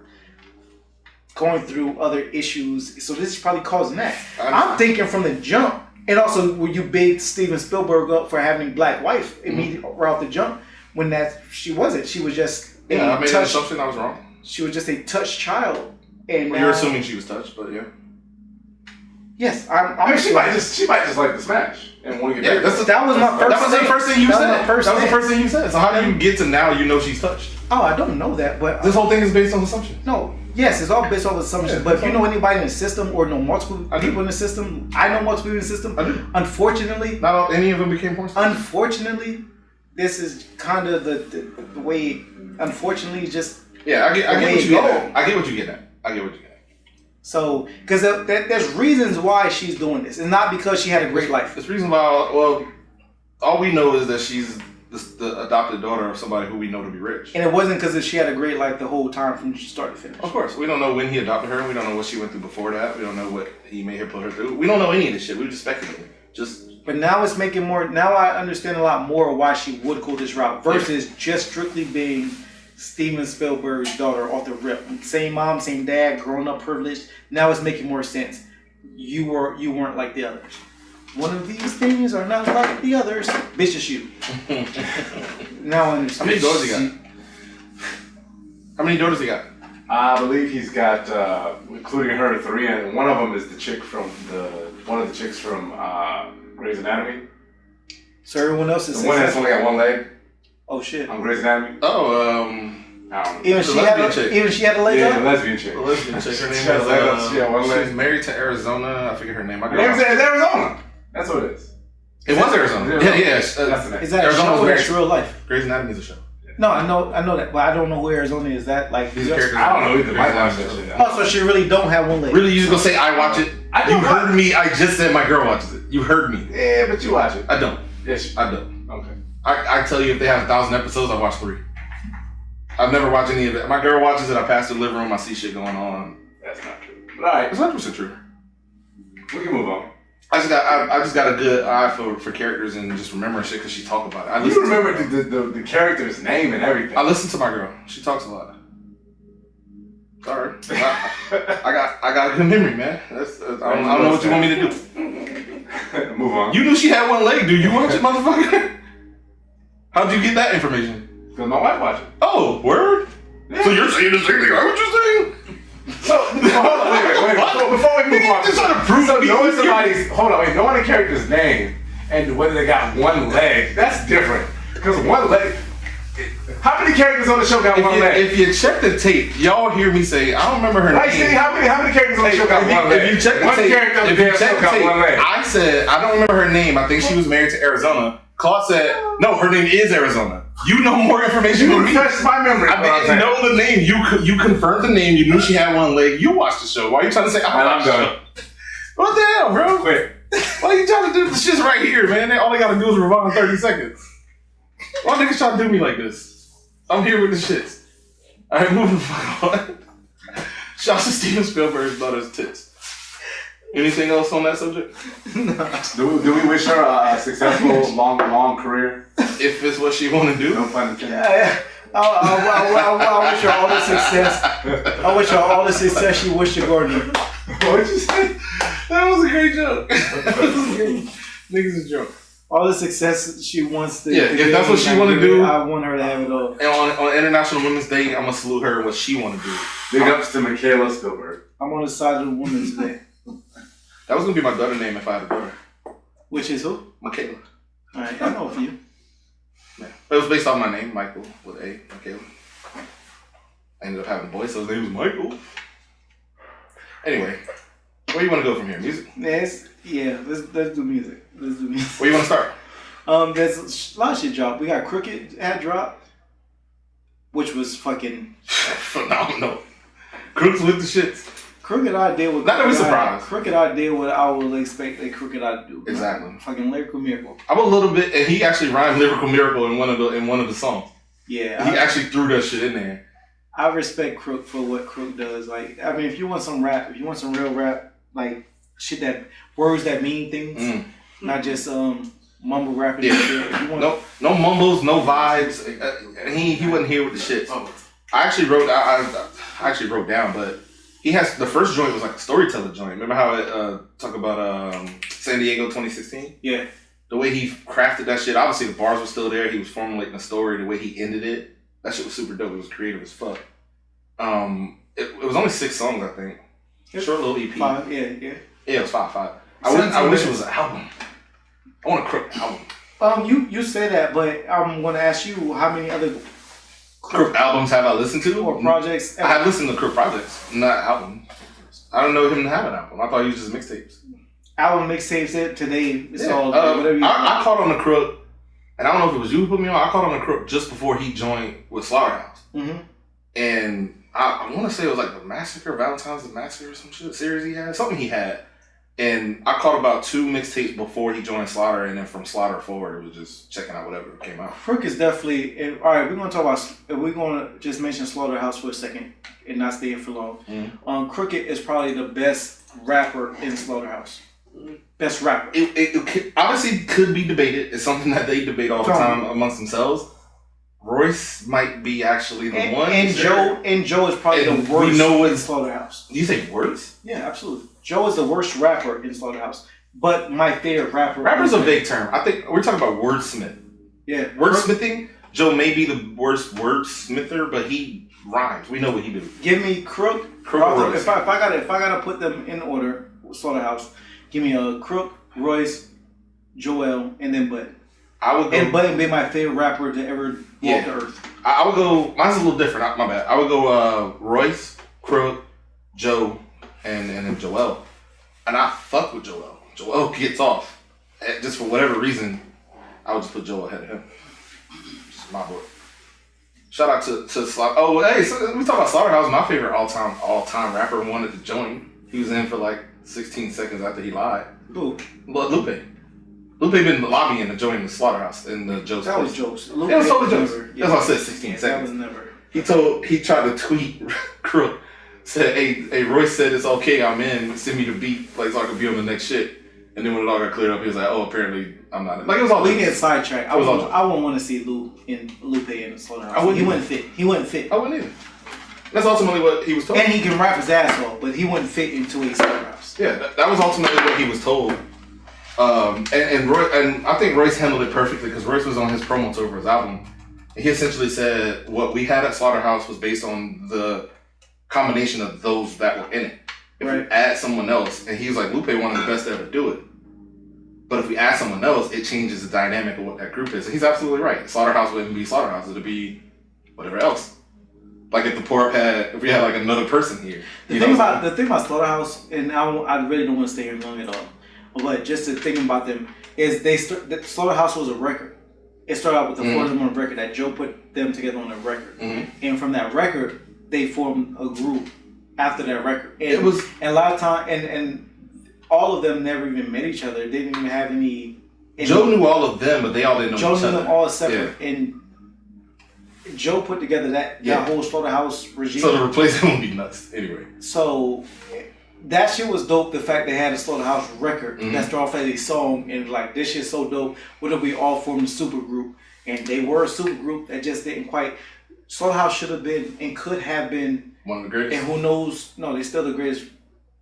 going through other issues, so this is probably causing that. I'm thinking from the jump, and also were you big Steven Spielberg up for having black wife immediately right off the jump when she wasn't. She was just I made an assumption I was wrong. She was just a touched child, and you're assuming she was touched, but yeah. Yes, she might just like the smash and want to get back. That was my first. That was the first thing you said. That was the first thing you said. So how do you get to now? You know she's touched. Oh, I don't know that, but this whole thing is based on assumption. No. Yes, it's all based off assumptions. But if you know anybody in the system or know multiple people in the system, I know multiple people in the system. I do. Unfortunately, not any of them became porn stars. Unfortunately, this is kind of the way. Unfortunately, just I get what you get at. I get what you get at. So, because there's reasons why she's doing this, and not because she had a great life. There's reasons why. Well, all we know is that she's the adopted daughter of somebody who we know to be rich. And it wasn't because she had a great life the whole time from start to finish. Of course. We don't know when he adopted her. We don't know what she went through before that. We don't know what he may have put her through. We don't know any of this shit. We just speculating. But now it's making more... Now I understand a lot more why she would go this route versus just strictly being Steven Spielberg's daughter off the rip. Same mom, same dad, grown up privileged. Now it's making more sense. You weren't like the others. One of these things are not like the others. Bitch, it's you. Now I understand. How many daughters he got? How many daughters he got? I believe he's got, including her, 3, and one of them is the chick from one of the chicks from Grey's Anatomy. So everyone else is the one that's only got one leg. Oh shit. On Grey's Anatomy. I don't know. Even she had a leg up? Yeah, the lesbian chick. The lesbian chick. Her name is she's married to Arizona. I forget her name. Her name is Arizona. That's what it is. It was Arizona. That's the name. Is that Arizona or that's real life? Grey's Anatomy is a show. No, I know that, but I don't know who Arizona is. That like these characters. I don't know either. Might watch that shit. Oh, so she really don't have one leg. Really, you just gonna say I watch it? You heard me. I just said my girl watches it. You heard me. Yeah, but you watch it. I don't. Yes, I don't. Okay. I tell you, if they have 1,000 episodes, I watch 3. I've never watched any of it. My girl watches it. I pass the living room. I see shit going on. That's not true. But all right, it's 100% true. We can move on. I just got a good eye for characters and just remembering shit because she talked about it. You remember the character's name and everything. I listen to my girl. She talks a lot. Sorry, I got a good memory, man. I don't know what you want me to do. Move on. You knew she had one leg. Do you watch it, motherfucker? How'd you get that information? Because my wife watches it. Oh, word? Yeah. So you're saying the same thing I was just saying? So, hold on, wait. Before we move on, just trying to prove knowing a character's name and whether they got one leg, that's different. Because one leg, how many characters on the show got one leg? If you check the tape, y'all hear me say, I don't remember her name. How many characters on the show got one leg? If you check the tape, I said, I don't remember her name. I think she was married to Arizona. Claude said, no, her name is Arizona. You know more information than me. You refreshed my memory. I didn't know the name. You confirmed the name. You knew she had one leg. You watched the show. Why are you trying to say I'm done? What the hell, bro? Quit. Why are you trying to do this shit's right here, man? All they gotta do is rewind 30 seconds. Why niggas trying to do me like this? I'm here with the shits. Alright, moving the fuck on. Shouts to Steven Spielberg's daughter's tits. Anything else on that subject? No. Do we wish her a successful, long career? If it's what she want to do. No pun intended. Yeah. I wish her all the success. I wish her all the success she wished to Gordon. What'd you say? That was a great joke. Niggas is drunk. all the success she wants to. Yeah, if that's what she want to do, I want her to have it all. And on International Women's Day, I'm gonna salute her and what she want to do. Big ups to Michaela Spielberg. I'm on the side of the woman today. That was gonna be my daughter name if I had a daughter. Which is who? Michaela. All right, I know a few. Yeah. It was based on my name, Michael, with A, Michaela. I ended up having a boy, so his name was Michael. Anyway, where do you want to go from here? Music? Let's do music. Let's do music. Where you want to start? There's a lot of shit dropped. We got Crooked had dropped, which was fucking phenomenal. Crooks with the shits. Crooked I did what not that we surprised. Crooked I did what I would expect a Crooked I to do. Exactly. Fucking lyrical miracle. I'm a little bit, and he actually rhymed lyrical miracle in one of the songs. Yeah. He actually threw that shit in there. I respect Crook for what Crook does. Like, I mean, if you want some rap, if you want some real rap, like shit that words that mean things, not just mumble rapping. Yeah. And shit. If you want, no mumbles, no vibes. He wasn't here with the shit. I actually wrote down, but he has the first joint was like a storyteller joint. Remember how it talk about San Diego 2016? Yeah. The way he crafted that shit. Obviously the bars were still there. He was formulating the story. The way he ended it. That shit was super dope. It was creative as fuck. It was only 6 songs, I think. Short little EP. 5, yeah. Yeah, it was 5. I wish it was an album. I want a Crook album. You say that, but I'm gonna ask you how many other Crook albums have I listened to? Or projects? I have listened to Crook projects, not albums. I don't know him to have an album. I thought he was just mixtapes. Album mixtapes it today. It's all whatever you I caught on the Crook. And I don't know if it was you who put me on. I caught on the Crook just before he joined with Slaughterhouse. Mm-hmm. And I want to say it was like the Massacre, Valentine's Massacre or some shit series he had. Something he had. And I caught about 2 mixtapes before he joined Slaughter. And then from Slaughter forward, it was just checking out whatever came out. Crook is definitely... Alright, we're going to talk about... We're going to just mention Slaughterhouse for a second and not stay here for long. Mm-hmm. Crooked is probably the best rapper in Slaughterhouse. Best rapper. It obviously could be debated. It's something that they debate all the time amongst themselves. Royce might be actually the one. And Joe is probably the worst in Slaughterhouse. You say worst? Yeah, absolutely. Joe is the worst rapper in Slaughterhouse. But my favorite rapper. Rapper's a vague term. I think we're talking about wordsmith. Yeah. Wordsmithing. Joe may be the worst wordsmither, but he rhymes. We know what he do. Give me Crook. If I gotta put them in order, Slaughterhouse. Give me a Crook, Royce, Joel, and then Bud. And Bud would be my favorite rapper to ever walk the earth. I would go. Mine's a little different. My bad. I would go Royce, Crook, Joe, and then Joel. And I fuck with Joel. Joel gets off. Just for whatever reason, I would just put Joel ahead of him. Just my boy. Shout out to Slaughter. Oh, hey, so we talk about Slaughterhouse. My favorite all time rapper wanted to join. He was in for like 16 seconds after he lied. Who? Lupe. Lupe been lobbying to join the Slaughterhouse in the Joe's That was jokes. It was totally jokes. That's why I said 16 seconds. That was never. He tried to tweet Crook. Said, hey, Royce said it's okay, I'm in. Send me the beat, like, so I can be on the next shit. And then when it all got cleared up, he was like, oh, apparently I'm not in. Like, it was all we get sidetracked. I wouldn't want to see Lupe in the Slaughterhouse. He wouldn't fit. I wouldn't either. That's ultimately what he was told. And he can rap his ass off, but he wouldn't fit into a Slaughterhouse. Yeah, that was ultimately what he was told. And I think Royce handled it perfectly because Royce was on his promo tour for his album. And he essentially said what we had at Slaughterhouse was based on the combination of those that were in it. If we add someone else, and he was like, Lupe, one of the best to ever do it. But if we add someone else, it changes the dynamic of what that group is. And he's absolutely right. Slaughterhouse wouldn't be Slaughterhouse, it'd be whatever else. Like if we had like another person here. The thing about Slaughterhouse, and I really don't want to stay here long at all, but just the thing about them is Slaughterhouse was a record. It started out with the 4 of them on a record that Joe put them together on a record, and from that record they formed a group after that record. And a lot of time and all of them never even met each other. They didn't even have any. Joe knew all of them, but they all didn't know each other. Joe knew them all separate, and Joe put together that whole Slaughterhouse regime. So to replace him would be nuts, anyway. So that shit was dope. The fact they had a Slaughterhouse record that started off as a song, and like this shit's so dope. What if we all formed a super group? And they were a super group that just didn't quite. Slaughterhouse should have been and could have been one of the greatest. And who knows? No, they're still the greatest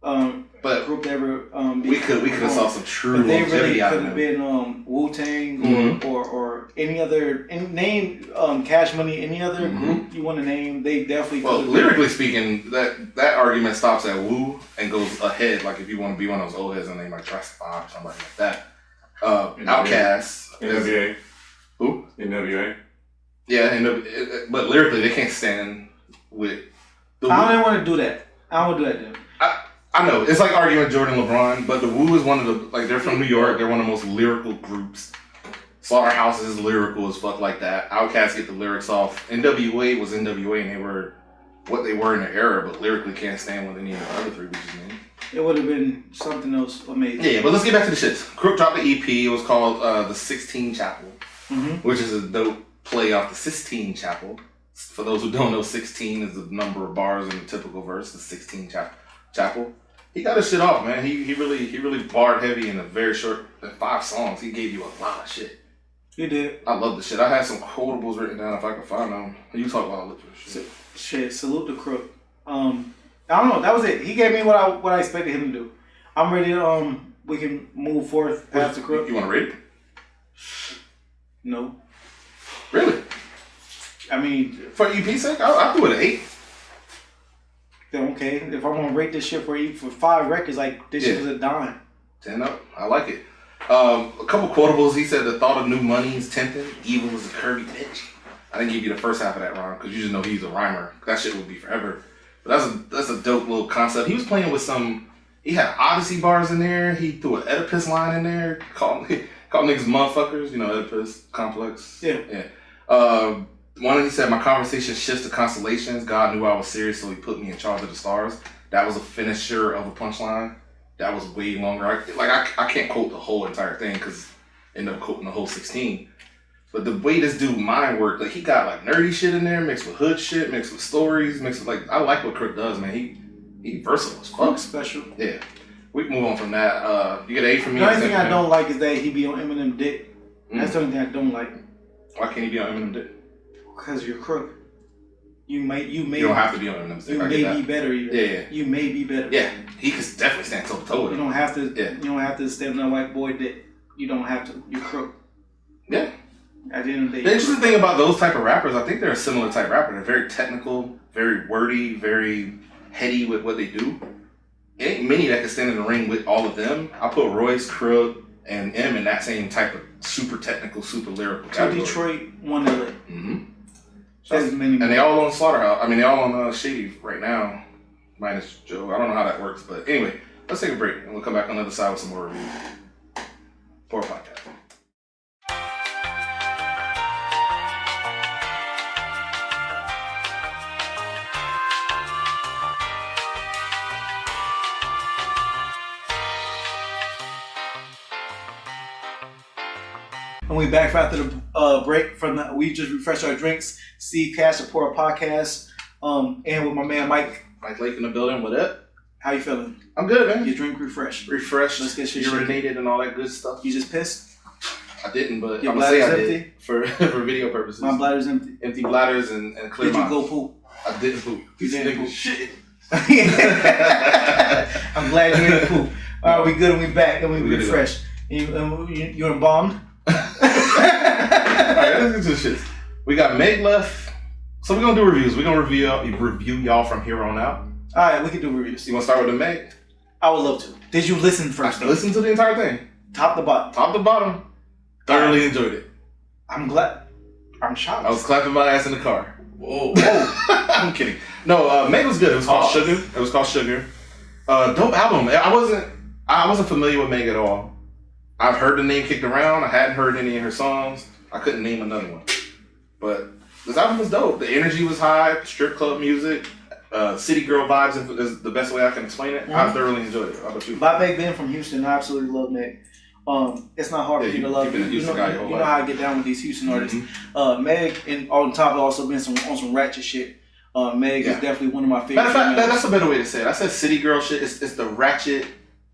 But group ever. we could have saw some true but they longevity really out could of have them. been Wu-Tang or any other name Cash Money, any other group you want to name. They definitely. Well, lyrically speaking, that argument stops at Wu and goes ahead. Like if you want to be one of those old heads and name like Jurassic 5 or something like that. Outkast. NWA. Who? NWA. Yeah, but lyrically they can't stand with. I don't want to do that. I don't want to do that. Then. I know it's like arguing Jordan LeBron, but the Wu is one of the like they're from New York. They're one of the most lyrical groups. Slaughterhouse is lyrical as fuck like that. Outkast get the lyrics off. NWA was NWA and they were what they were in their era, but lyrically can't stand with any of the other three bitches named. It would have been something else amazing. Yeah, but let's get back to the shits. Crook dropped the EP. It was called The 16 Chapel, which is a dope play off the Sistine Chapel. For those who don't know, 16 is the number of bars in the typical verse. The 16 Chapel. He got his shit off, man. He really barred heavy in a very short 5 songs. He gave you a lot of shit. He did. I love the shit. I had some quotables written down if I could find them. You talk about look for shit. Shit, salute to Crook. I don't know. That was it. He gave me what I expected him to do. I'm ready to we can move forth past the Crook. You want to rate it? No. Really? I mean, for EP's sake, I'll do it at 8. Then okay. If I'm gonna rate this shit for 5 records, like this shit was a dime. 10 up. I like it. A couple quotables. He said the thought of new money is tempting. Evil is a curvy bitch. I didn't give you the first half of that rhyme because you just know he's a rhymer. That shit would be forever. But that's a dope little concept. He was playing with some. He had Odyssey bars in there. He threw an Oedipus line in there. Called niggas motherfuckers. You know, Oedipus complex. Yeah. One he said my conversation shifts to constellations. God knew I was serious, so he put me in charge of the stars. That was a finisher of a punchline. That was way longer. I can't quote the whole entire thing because I ended up quoting the whole 16. But the way this dude mind worked, like he got like nerdy shit in there, mixed with hood shit, mixed with stories, mixed with like I like what Crook does, man. He versatile as fuck. Special. Yeah. We can move on from that. You get an 8 from me. The only thing I don't like is that he be on Eminem dick. That's the only thing I don't like. Why can't he be on Eminem dick? Because you're Crook. You don't have to be on Eminem's dick. You may be better even. Yeah. You may be better. Yeah. He could definitely stand toe to toe with him. him. You don't have to stand on a white boy dick. You don't have to. You're Crook. Yeah. At the end of the day. The interesting thing about those type of rappers, I think they're a similar type rapper. They're very technical, very wordy, very heady with what they do. There ain't many that can stand in the ring with all of them. I put Royce, Crook, and M in that same type of super technical, super lyrical category. Detroit, one LA. And they all on Slaughterhouse. I mean, they all on Shady right now, minus Joe. I don't know how that works, but anyway, let's take a break and we'll come back on the other side with some more reviews. Poor podcast. And we back after the break we just refreshed our drinks. Steve Cash, the Poor Podcast, and with my man Mike Lake in the building. What up? How you feeling? I'm good, man. Your drink refreshed. Let's get urinated and all that good stuff. You just pissed? I didn't, but your I'm gonna say I empty? did for video purposes. My bladder's empty. Empty bladders and clear. Did you go poop? I didn't poop. You didn't poop. Shit. I'm glad you didn't poop. All right, we good and we back and we refreshed. You embalmed? Alright, let's get to the shit. We got Meg left. So we're gonna do reviews. We're gonna review y'all from here on out. Alright, we can do reviews. You wanna start with the Meg? I would love to. Did you listen first? Listen to the entire thing. Top to bottom. Top to bottom. Thoroughly enjoyed it. I'm glad. I'm shocked. I was clapping my ass in the car. Whoa. I'm kidding. No, Meg was good. It was called Sugar. Dope album. I wasn't familiar with Meg at all. I've heard the name kicked around. I hadn't heard any of her songs. I couldn't name another one. But this album was dope. The energy was high. Strip club music. City girl vibes is the best way I can explain it. I thoroughly enjoyed it. How about you? By Meg being from Houston, I absolutely love Meg. It's not hard for you to love. You know how I get down with these Houston artists. Meg, and on top of also been on some ratchet shit. Meg is definitely one of my favorite. Matter of fact, that's a better way to say it. I said city girl shit. It's the ratchet.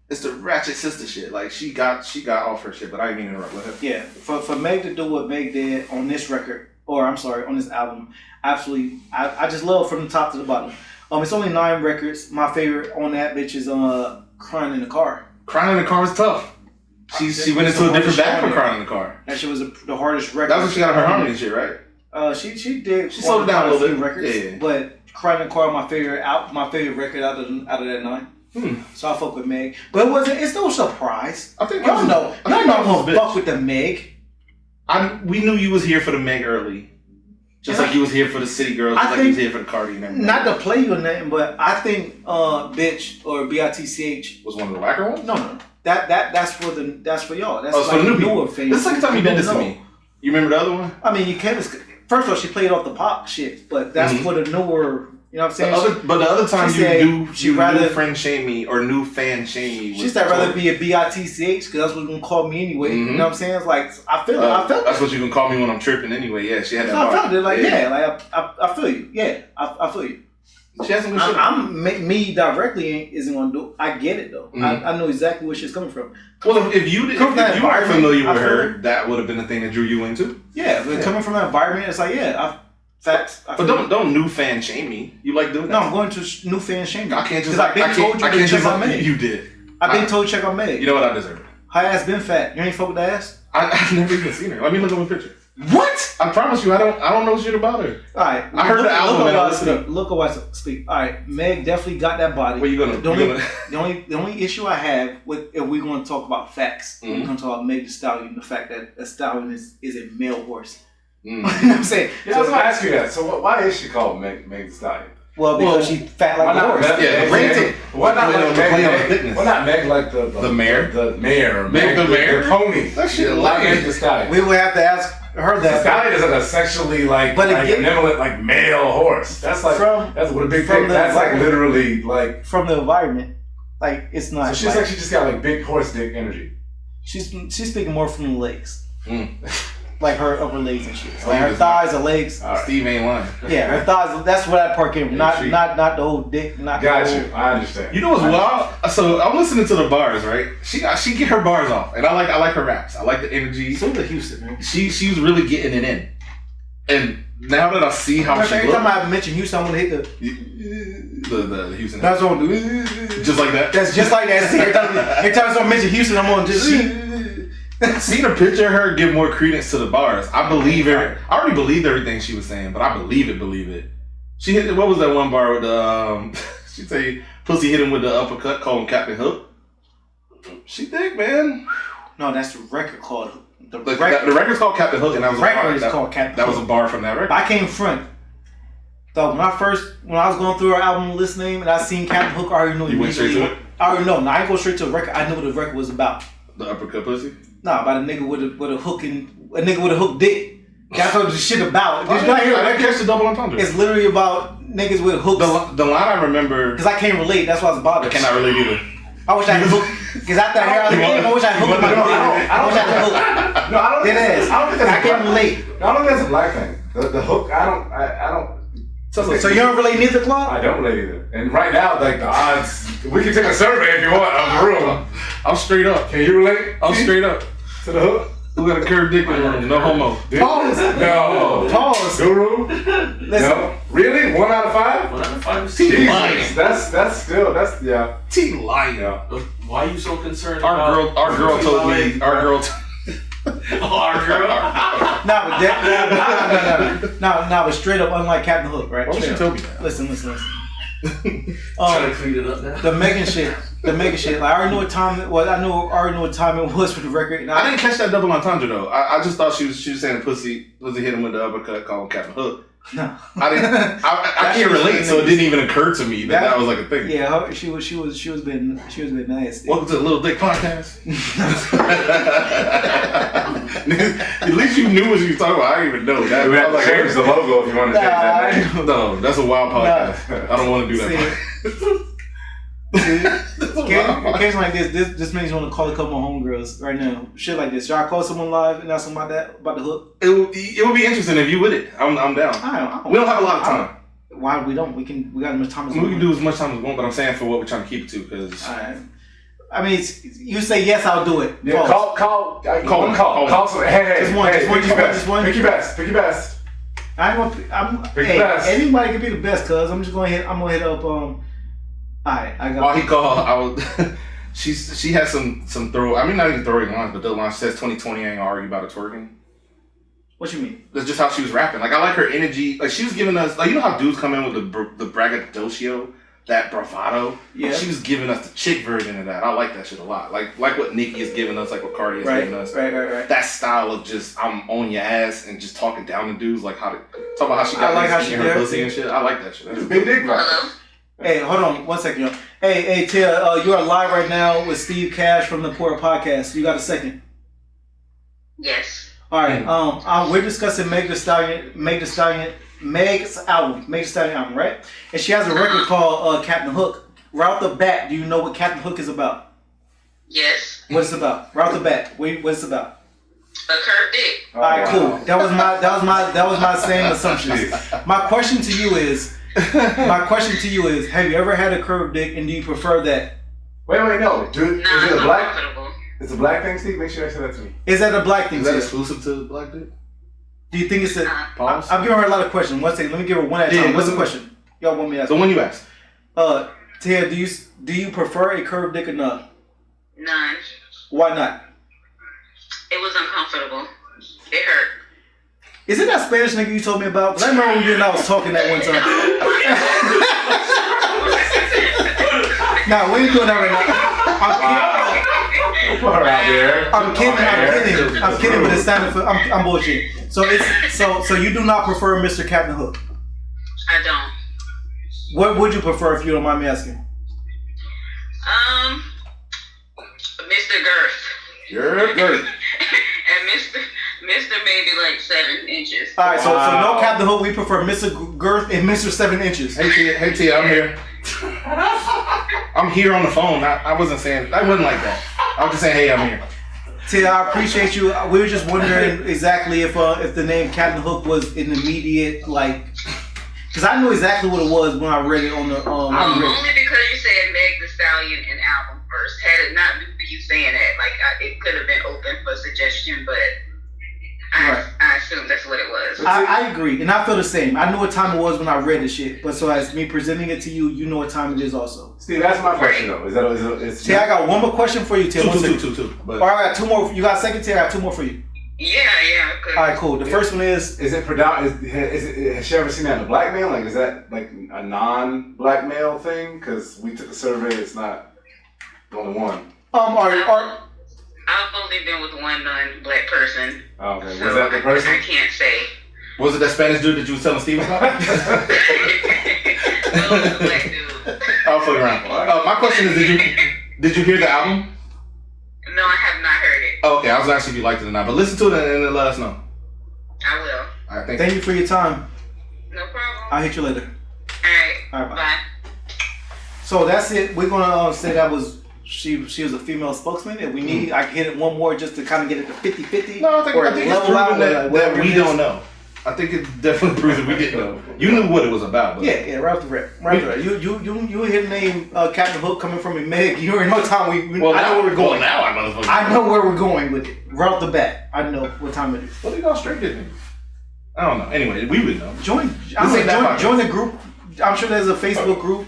It's the ratchet sister shit. Like she got off her shit, but I didn't mean to interrupt. Go ahead. Yeah, for Meg to do what Meg did on this record, on this album, absolutely, I just love from the top to the bottom. It's only 9 records. My favorite on that bitch is Crying in the Car. Crying in the Car is tough. She went into a different bag for Crying in the Car. That shit was the hardest record. That's when she got her harmony shit, right? She did. She slowed it down a little bit. Records, yeah. But Crying in the Car, my favorite record out of that 9. So I fuck with Meg, but it's no surprise. I think y'all know gonna fuck with the Meg. We knew you was here for the Meg early, just like you was here for the City Girls, just like you was here for the Cardi and everything. Not to play you or nothing, but I think Bitch or BITCH was one of the whacker ones. No. That's for y'all. That's for the new newer fans. This is the second time you did this to me. You remember the other one? I mean, you can't. First of all, she played off the pop shit, but that's for the newer. You know what I'm saying? But the other time she rather new friend shame me or new fan shame me. She said rather be a BITCH because that's what you're gonna call me anyway. You know what I'm saying? It's like I feel it. That's what you can call me when I'm tripping anyway. Yeah, she had that. I felt it. Like I feel you. Yeah, I feel you. She has some good shit. Me directly isn't gonna do. I get it though. I know exactly where she's coming from. Well, if you were familiar with her, that would have been the thing that drew you into. Yeah, but coming from that environment, it's like facts. But don't new fan shame me. You like doing that? No, I'm going to new fan shame me. I can't just. I've been told you to check out Meg. You did. I've been told to check out Meg. You know what? I deserve it. Her ass been fat. You ain't fuck with the ass? I've never even seen her. Let me look at my picture. What? I promise you, I don't know shit about her. All right, I heard the album and I listened to. Look at what I speak. All right, Meg definitely got that body. What you gonna? The only issue I have with if we're going to talk about facts, we're going to talk about Meg the Stallion, the fact that a stallion is a male horse. You know what I'm saying? Yeah, I was going to ask you that. So why is she called Meg the Stallion? Well, because she fat like a horse. Why not Meg like the mare? The mare. Meg the mare? The pony. That shit like Meg the Stallion. We would have to ask her that. The stallion isn't a sexually benevolent like male horse. That's like that's what a big thing. That's like literally like from the environment. Like it's not. So she just got like big horse dick energy. She's speaking more from the legs. Like her upper legs and shit. Like her thighs or legs. Steve ain't lying. Yeah, her thighs. That's where that part came from. Not the whole dick. Not got you. I understand. You know what's wild? So I'm listening to the bars, right? She get her bars off, and I like her raps. I like the energy. So the Houston, man. She's really getting it in. And now that I see how she every time I mention Houston, I want to hit the Houston. That's what I'm doing. Just like that. That's just like that. Every time I mention Houston, I'm on just. Seeing a picture of her give more credence to the bars. I believe her. I already believed everything she was saying, but I believe it. She hit. What was that one bar with the? She say pussy hit him with the uppercut, call him Captain Hook. She thick, man. No, that's the record called. The record's called Captain Hook, and that was called Captain Hook. That was a bar from that record. I came front. So when I was going through her album list name and I seen Captain Hook, I already knew. You went straight to it. I already know. Now I ain't go straight to the record. I knew what the record was about. The uppercut pussy. Nah, about a nigga with a hook and a nigga with a hook dick. That's what the shit about. I didn't catch the double entendre. It's literally about niggas with hooks. The line I remember. Because I can't relate. That's why I was bothered. I cannot relate either. I wish I had hook. Because after I hear all the game, I wish I had hook. I wish I had hook. No, I don't think that's. I can't relate. I don't think that's a black thing. The hook. I don't. So you don't relate neither, Claude? I don't relate either. And right now, like the odds, we can take a survey if you want of the room. I'm straight up. Can you relate? I'm straight up. To the hook? Who got a curved dick in the room? No homo. Pause. No. Pause. Guru? Listen. No. Really? 1 out of 5? 1 out of 5 is T Jesus. lying. That's still yeah. T lying. Yeah. Why are you so concerned? Our girl told me. Our girl. Our girl. Now, but straight up, unlike Captain Hook, right? Why she told me that? Listen. Trying to clean it up now. The Megan shit. Like I already knew what time it was. I already knew what time it was for the record. And I didn't catch that double entendre though. I just thought she was saying pussy hit him with the uppercut, call him Captain Hook. No, I didn't. I can't relate, so it didn't even occur to me that was like a thing. Yeah, she was being nasty. Welcome to the Little Dick Podcast. At least you knew what you was talking about. I didn't even know that. We have to change the logo if you want to change that. No, that's a wild podcast. I don't want to do that. Occasions like this makes me want to call a couple of homegirls right now. Shit like this. Should I call someone live and ask them about that, about the hook? It would be interesting if you with it. I'm down. We don't have a lot of time. Why we don't? We got as much time as we want. We can do as much time as we want, but I'm saying for what we're trying to keep it to, because. I mean, you say yes, I'll do it. Yeah, call. Hey, Just one. Pick your best. Pick the best. Anybody can be the best, cuz I'm gonna hit up alright, I got While he called, I was she has some not even throwing lines, but the line says 2020 ain't gonna argue about a twerking. What you mean? That's just how she was rapping. Like, I like her energy. Like, she was giving us, like, you know how dudes come in with the braggadocio, that bravado? Yeah. She was giving us the chick version of that. I like that shit a lot. Like what Nicki is giving us, like what Cardi is giving us. Right. That style of just, I'm on your ass and just talking down to dudes, like talk about how she got like how she in her pussy and shit. I like that shit. It's big dick vibes. Hey, hold on 1 second, yo. Hey, Tia, you are live right now with Steve Cash from the Poor Podcast. You got a second? Yes. All right. We're discussing Meg the Stallion, Meg's album, right? And she has a record called Captain Hook. Right off the bat, do you know what Captain Hook is about? Yes. What it's about? Right off the bat, what it's about? A curved dick. All right, cool. That was my same assumptions. My question to you is, have you ever had a curved dick, and do you prefer that? Wait, no. Dude, Nah, is it a I'm black? comfortable. It's a black thing, Steve? Make sure you answer that to me. Is that a black thing? Is that Tia? exclusive to Black Dick? Do you think it's a? Pause. I'm giving her a lot of questions. 1 second. Let me give her one at a time. What's the question? Y'all want me to ask? The one you asked. Tia, do you prefer a curved dick or not? None. Why not? It was uncomfortable. It hurt. Is it that Spanish nigga you told me about? Because I remember when you and I was talking that one time. Nah, we ain't doing that right now. Put her out there. I'm kidding, but it's standing for. I'm bullshit. So you do not prefer Mr. Captain Hook? I don't. What would you prefer if you don't mind me asking? Mr. Girth. You're good. And Mr. maybe like 7 inches. All right, so no Captain Hook. We prefer Mr. Girth and Mr. 7 inches. Hey Tia, I'm here. I'm here on the phone. I wasn't saying, I wasn't like that. I was just saying, hey, I'm here. Tia, I appreciate you. We were just wondering exactly if the name Captain Hook was an immediate, like, because I knew exactly what it was when I read it on the. Only because you said Meg the Stallion and album first. Had it not been for you saying that, like, it could have been open for suggestion, but I assume that's what it was. I agree, and I feel the same. I knew what time it was when I read the shit, but so as me presenting it to you, you know what time it is also. Steve, that's my question though. Tia, I got one more question for you, Tia. Two. But... All right, I got 2 more. You got a second, Tia? I got 2 more for you. Yeah. All right, cool. The first one is it predominant? Has she ever seen that in a black male? Like, is that like a non-black male thing? Because we took a survey. It's not the only one. I've only been with one non-black person. Oh, okay. So Was that the person? I can't say. Was it that Spanish dude that you was telling Steve about? No, black dude. I'll fuck around. My question is, did you hear the album? No, I have not heard it. Oh, okay, I was asking if you liked it or not, but listen to it and then let us know. I will. All right, thank you for your time. No problem. I'll hit you later. All right, bye. So that's it. We're gonna say that was she was a female spokesman, and we need I can hit it one more just to kind of get it to 50-50. No, I think it's proven that we don't know. I think it definitely proves that we didn't know. You knew what it was about. But yeah, right off the rip. Right. You hit the name Captain Hook coming from a Meg. You already know what time I know where we're going. Well, now I know where we're going with it. Right off the bat, I know what time it is. What did y'all straight did? I don't know. Anyway, we would know. Join the group. I'm sure there's a Facebook group.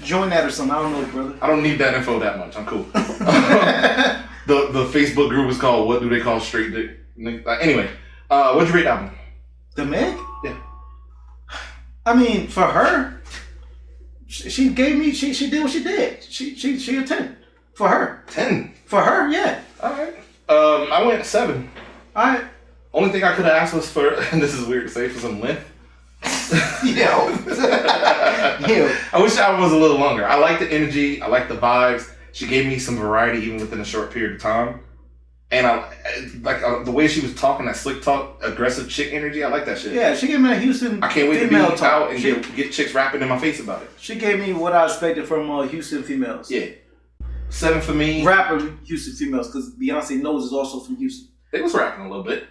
Join that or something. I don't know, brother. I don't need that info that much. I'm cool. The Facebook group is called What Do They Call Straight Dick? Anyway, what'd you rate that one? The Meg? Yeah. I mean, for her, she gave me. She did what she did. She a 10 for her. 10 for her, yeah. All right. I went 7. All right. Only thing I could have asked was for, and this is weird to say, for some length. Yeah. I wish I was a little longer. I like the energy. I like the vibes. She gave me some variety even within a short period of time. And I like the way she was talking, that slick talk, aggressive chick energy. I like that shit. Yeah, she gave me that Houston. I can't wait to be talk. out and get chicks rapping in my face about it. She gave me what I expected from Houston females. Yeah. 7 for me. Rapper Houston females, because Beyonce Knows is also from Houston. They was rapping a little bit.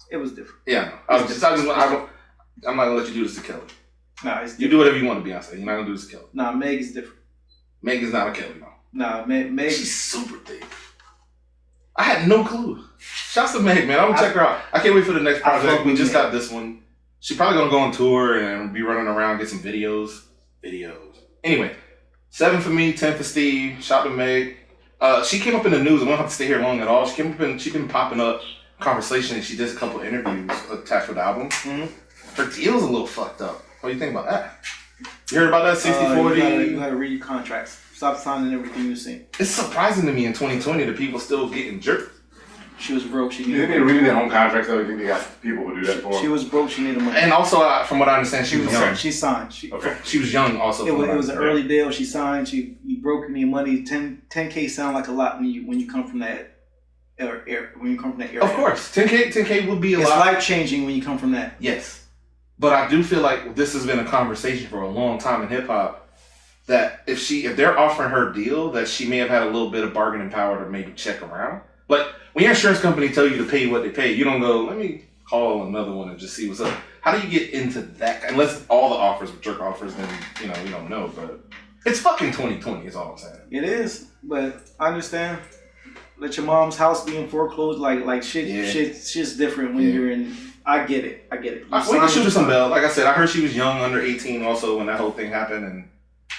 It was different. Yeah, I'm not gonna let you do this to Kelly. Nah, it's different. You do whatever you want to, Beyonce. You're not gonna do this to Kelly. Nah, Meg is different. Meg is not a Kelly, no. Nah, Meg. She's super thick. I had no clue. Shouts to Meg, man. I'm gonna check her out. I can't wait for the next project. We just got this one. She's probably gonna go on tour and be running around, get some videos. Anyway, 7 for me, 10 for Steve. Shout out to Meg. She came up in the news. I won't have to stay here long at all. She's been popping up conversation. And she did a couple of interviews attached with the album. Her deal's a little fucked up. What do you think about that? You heard about that 60-40? You gotta read your contracts. Stop signing everything you see. It's surprising to me in 2020 that people still getting jerked. She was broke. She You needed think they're reading their own contracts though? You think they got people who do that for She them? was broke. She needed money. And also, from what I understand, she was young. She signed. Okay. She was young also. It was an early deal. She signed. You broke your money. 10K sound like a lot when you come from that area. Of course, 10K would be a lot. It's life changing when you come from that. Yes, but I do feel like this has been a conversation for a long time in hip hop. That if they're offering her a deal, that she may have had a little bit of bargaining power to maybe check around. Like when your insurance company tell you to pay what they pay, you don't go, let me call another one and just see what's up. How do you get into that? Unless all the offers were jerk offers, then we don't know. But it's fucking 2020 is all I'm saying. It is, but I understand. Let your mom's house be in foreclosed, like shit. Yeah. Shit's different when you're in. I get it. We can shoot her some bell. Like I said, I heard she was young, under 18 also when that whole thing happened, and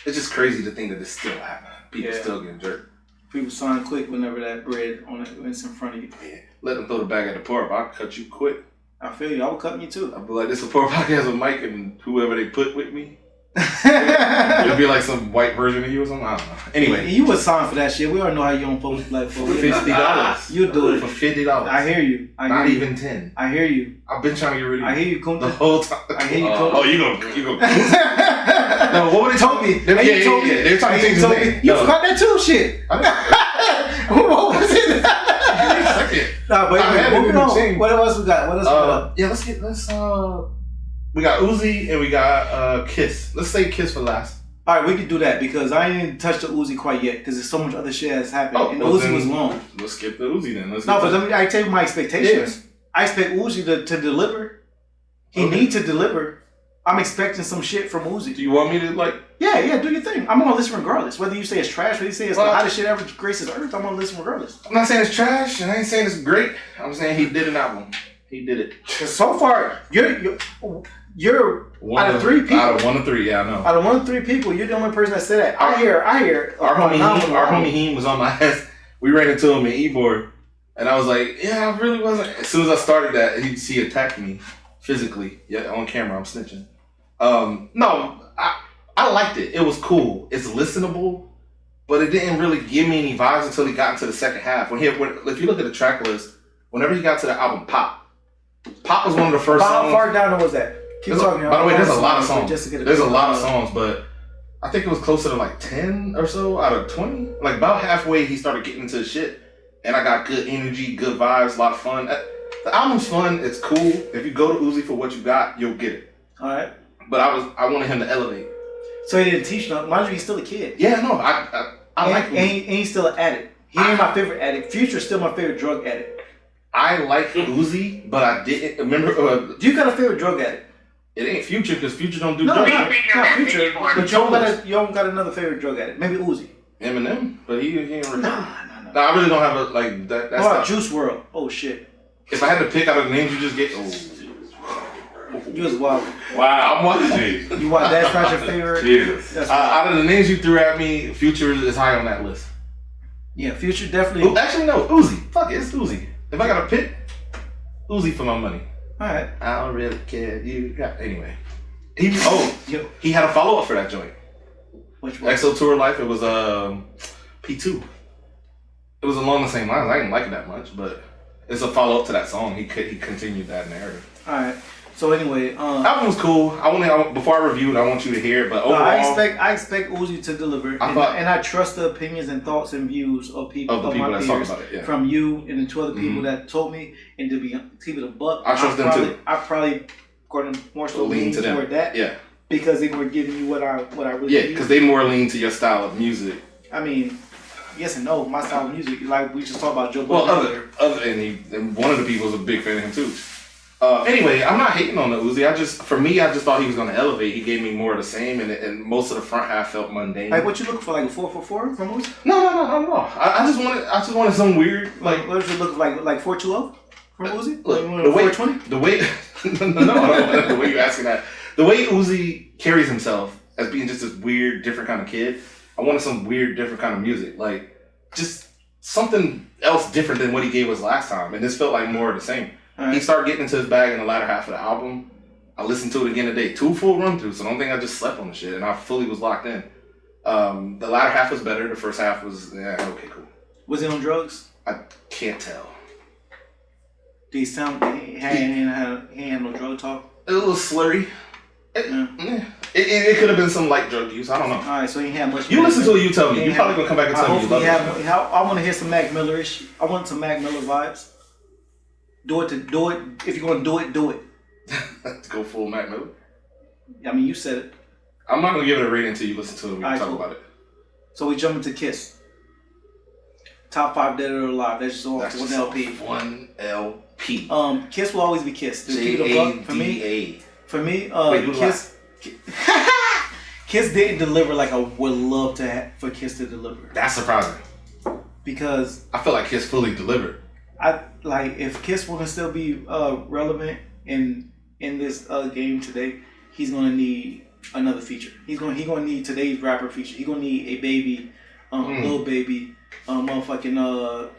it's just crazy to think that this still happening. People still getting jerked. People sign quick whenever that bread is in front of you. Yeah. Let them throw the bag at the pork. I'll cut you quick. I feel you. I would cut me too. I'll be like, this is a poor podcast with Mike and whoever they put with me. It'll be like some white version of you or something. I don't know. Anyway. You would sign for that shit. We already know how you don't post black folks. $50. You do it. For $50. I hear you. Not even 10. I hear you. I've been trying to get rid of you. I hear you, Kunta. The whole time. I hear you, Kunta. Oh, you go. No, what would they told me? They were trying to change his name. You forgot that too, shit. What was it? Nah, but moving on. What else we got? Yeah, let's we got Uzi and we got Kiss. Let's say Kiss for last. All right, we can do that because I ain't touched the Uzi quite yet because there's so much other shit that's happened. And the Uzi was long. Let's skip the Uzi then. I tell you my expectations. Yeah. I expect Uzi to deliver. He needs to deliver. I'm expecting some shit from Uzi. Do you want me to Yeah, do your thing. I'm gonna listen regardless. Whether you say it's trash, whether you say it's the hottest shit ever graced this earth, I'm gonna listen regardless. I'm not saying it's trash, and I ain't saying it's great. I'm saying he did an album. He did it. So far, you're out of 3 people. Out of 1 to 3, yeah, I know. Out of 1 to 3 people, you're the only person that said that. I hear. Our homie Heem was on my ass. We ran into him in Ebor, and I was like, yeah, I really wasn't. As soon as I started that, he attacked me physically. Yeah, on camera, I'm snitching. No, I liked it. It was cool. It's listenable, but it didn't really give me any vibes until he got into the second half. If you look at the track list, whenever he got to the album Pop was one of the first songs. How far down was that? Keep talking. By the way, there's a lot of songs. There's a lot of songs, but I think it was closer to like 10 or so out of 20. Like about halfway, he started getting into the shit, and I got good energy, good vibes, a lot of fun. The album's fun. It's cool. If you go to Uzi for what you got, you'll get it. All right. But I wanted him to elevate. So he didn't teach nothing. Mind you, he's still a kid. Yeah, no, I like him. And he's still an addict. He ain't my favorite addict. Future's still my favorite drug addict. I like Uzi, but I didn't remember. Do you got a favorite drug addict? It ain't Future because Future don't do drugs. Not Future. But you don't got another favorite drug addict. Maybe Uzi. Eminem, but he ain't remember. No. I really don't have a like that. That's what about Juice WRLD? Oh shit. If I had to pick out of the names you just get, you was wild. Wow, I'm watching. You want that's not your favorite? Jesus. Out of the names you threw at me, Future is high on that list. Yeah, Future definitely. Actually, no, Uzi. Fuck it, it's Uzi. If I got to pick, Uzi for my money. All right. I don't really care. You got anyway. He had a follow up for that joint. Which one? EXO Tour Life. It was P2. It was along the same lines. I didn't like it that much, but it's a follow up to that song. He continued that narrative. All right. So anyway, album was cool. Before I review it, I want you to hear it. But overall, I expect Uzi to deliver, and I trust the opinions and thoughts and views of people that talk about it. Yeah. From you and the 2 other people that told me, and to keep it a buck. I trust them too. I probably going to more so lean toward that. Yeah. Because they were giving you what I really need. Yeah, because they more lean to your style of music. I mean, yes and no. My style of music, like we just talked about Joe Budden. Well, and one of the people was a big fan of him too. Anyway, I'm not hating on the Uzi. I just thought he was going to elevate. He gave me more of the same, and most of the front half felt mundane. Like what you looking for, like a 444 from Uzi? No. I just wanted some weird like. What does it look like 420? from Uzi? Look, Like, the way 420? the way no, the way you asking that, the way Uzi carries himself as being just this weird, different kind of kid. I wanted some weird, different kind of music, like just something else different than what he gave us last time, and this felt like more of the same. Right. He started getting into his bag in the latter half of the album. I listened to it again today, 2 full run throughs, so I don't think I just slept on the shit, and I fully was locked in. The latter half was better. The first half was okay, cool. Was he on drugs? I can't tell. Did he sound he had no drug talk? A little slurry. It could have been some light drug use. I don't know. All right, so he had much. You listen to it, you tell me. You probably gonna come back and tell me you love it. I want to hear some Mac Miller-ish. I want some Mac Miller vibes. Do it. If you're gonna do it, do it. Go full Mac Miller. I mean, you said it. I'm not gonna give it a rating until you listen to it. We can talk about it. So we jump into Kiss. Top 5 Dead or Alive. That's just That's one just LP. One LP. Kiss will always be Kiss. J-A-D-A. For me, Wait, Kiss. Kiss didn't deliver like I would love for Kiss to deliver. That's surprising. Because I feel like Kiss fully delivered. If Kiss want to still be relevant in this game today, he's gonna need another feature. He's gonna need today's rapper feature. He's gonna need a Baby, Lil Baby, motherfucking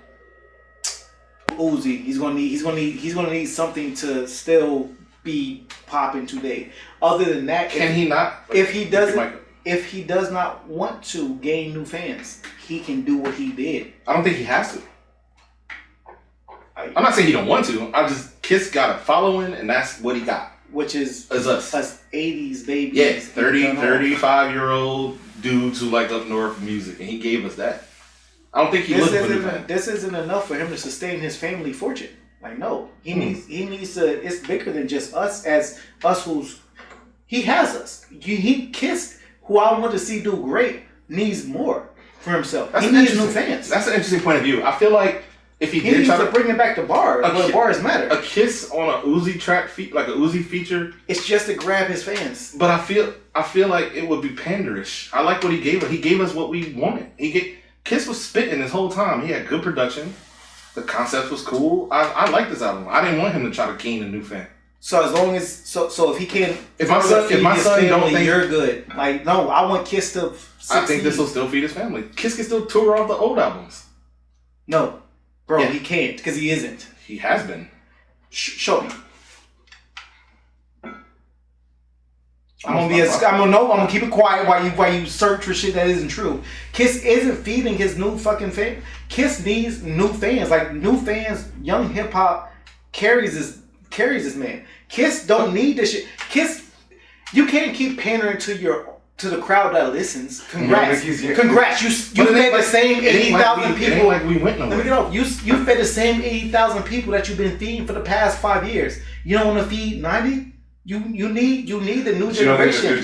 Uzi. He's gonna need something to still be popping today. Other than that, can he not? If he does not want to gain new fans, he can do what he did. I don't think he has to. I'm not saying he don't want to. Kiss got a following, and that's what he got. Which is us 80s babies. Yeah, 35-year-old dudes who like up north music, and he gave us that. I don't think this isn't enough for him to sustain his family fortune. Like, no, he needs to. It's bigger than just us he has us. Kiss, who I want to see do great, needs more for himself. He needs new fans. That's an interesting point of view. I feel like if he needs to bring it back to bars, where bars matter. A Kiss on a Uzi track, like a Uzi feature, it's just to grab his fans. But I feel like it would be panderish. I like what he gave us. He gave us what we wanted. Kiss was spitting this whole time. He had good production. The concept was cool. I like this album. I didn't want him to try to gain a new fan. So as long as if he can, if my son don't think you're good, like no, I want Kiss to succeed. I think this will still feed his family. Kiss can still tour off the old albums. No, bro, he can't because he isn't. He has been. Show me. I'm gonna keep it quiet while you search for shit that isn't true. Kiss isn't feeding his new fucking fan. Kiss needs new fans. Like new fans, young hip hop carries this man. Kiss don't need this shit. Kiss, you can't keep pandering to the crowd that listens. Congrats. You fed the same 80,000 people. Like we went nowhere. Let me get off. You fed the same 80,000 people that you've been feeding for the past 5 years. You don't want to feed 90? You need the new generation.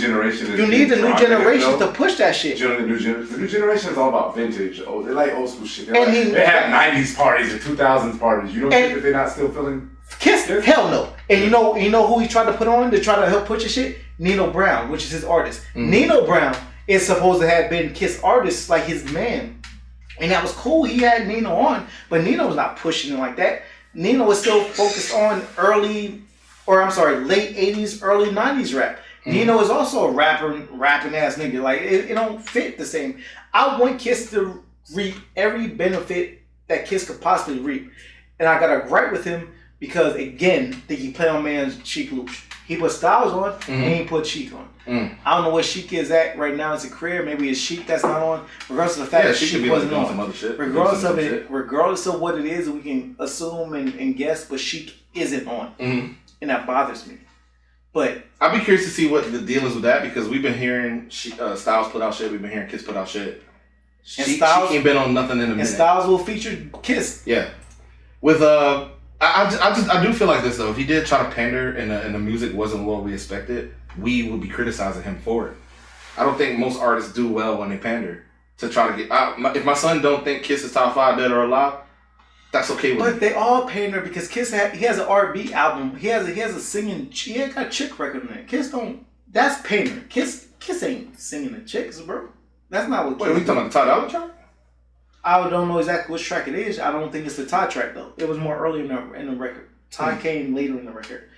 You need the new generation to push that shit. The new generation is all about vintage. They like old school shit. They have 90s parties and 2000s parties. You don't think that they're not still feeling Kiss? Hell no. And you know who he tried to put on to try to help push his shit? Nino Brown, which is his artist. Nino Brown is supposed to have been Kiss artist, like his man. And that was cool. He had Nino on, but Nino was not pushing him like that. Nino was still focused on late 80s, early 90s rap. Nino is also a rapping ass nigga. Like, it don't fit the same. I want Kiss to reap every benefit that Kiss could possibly reap. And I got a gripe with him because, again, think he play on man's Cheek Loosh. He put Styles on, and he put Cheek on. I don't know where Cheek is at right now in his career. Maybe it's Cheek that's not on. Regardless of the fact that Cheek wasn't on. Some other shit. Regardless of what it is, we can assume and guess, but Cheek isn't on. And that bothers me. But I'd be curious to see what the deal is with that because we've been hearing Styles put out shit. We've been hearing Kiss put out shit. She ain't been on nothing in a minute. And Styles will feature Kiss. Yeah. With I do feel like this though. If he did try to pander and the music wasn't what we expected, we would be criticizing him for it. I don't think most artists do well when they pander to try to get. If my son don't think Kiss is top 5 Dead or Alive, that's okay with me. But they all pander because Kiss he has an R&B album. He has a singing. He got a chick record in it. Kiss don't. That's pander. Kiss ain't singing the chicks, bro. That's not what. Wait, are we talking about the Todd Allen chart? I don't know exactly which track it is. I don't think it's the Ty track though. It was more early in the record. Ty came later in the record.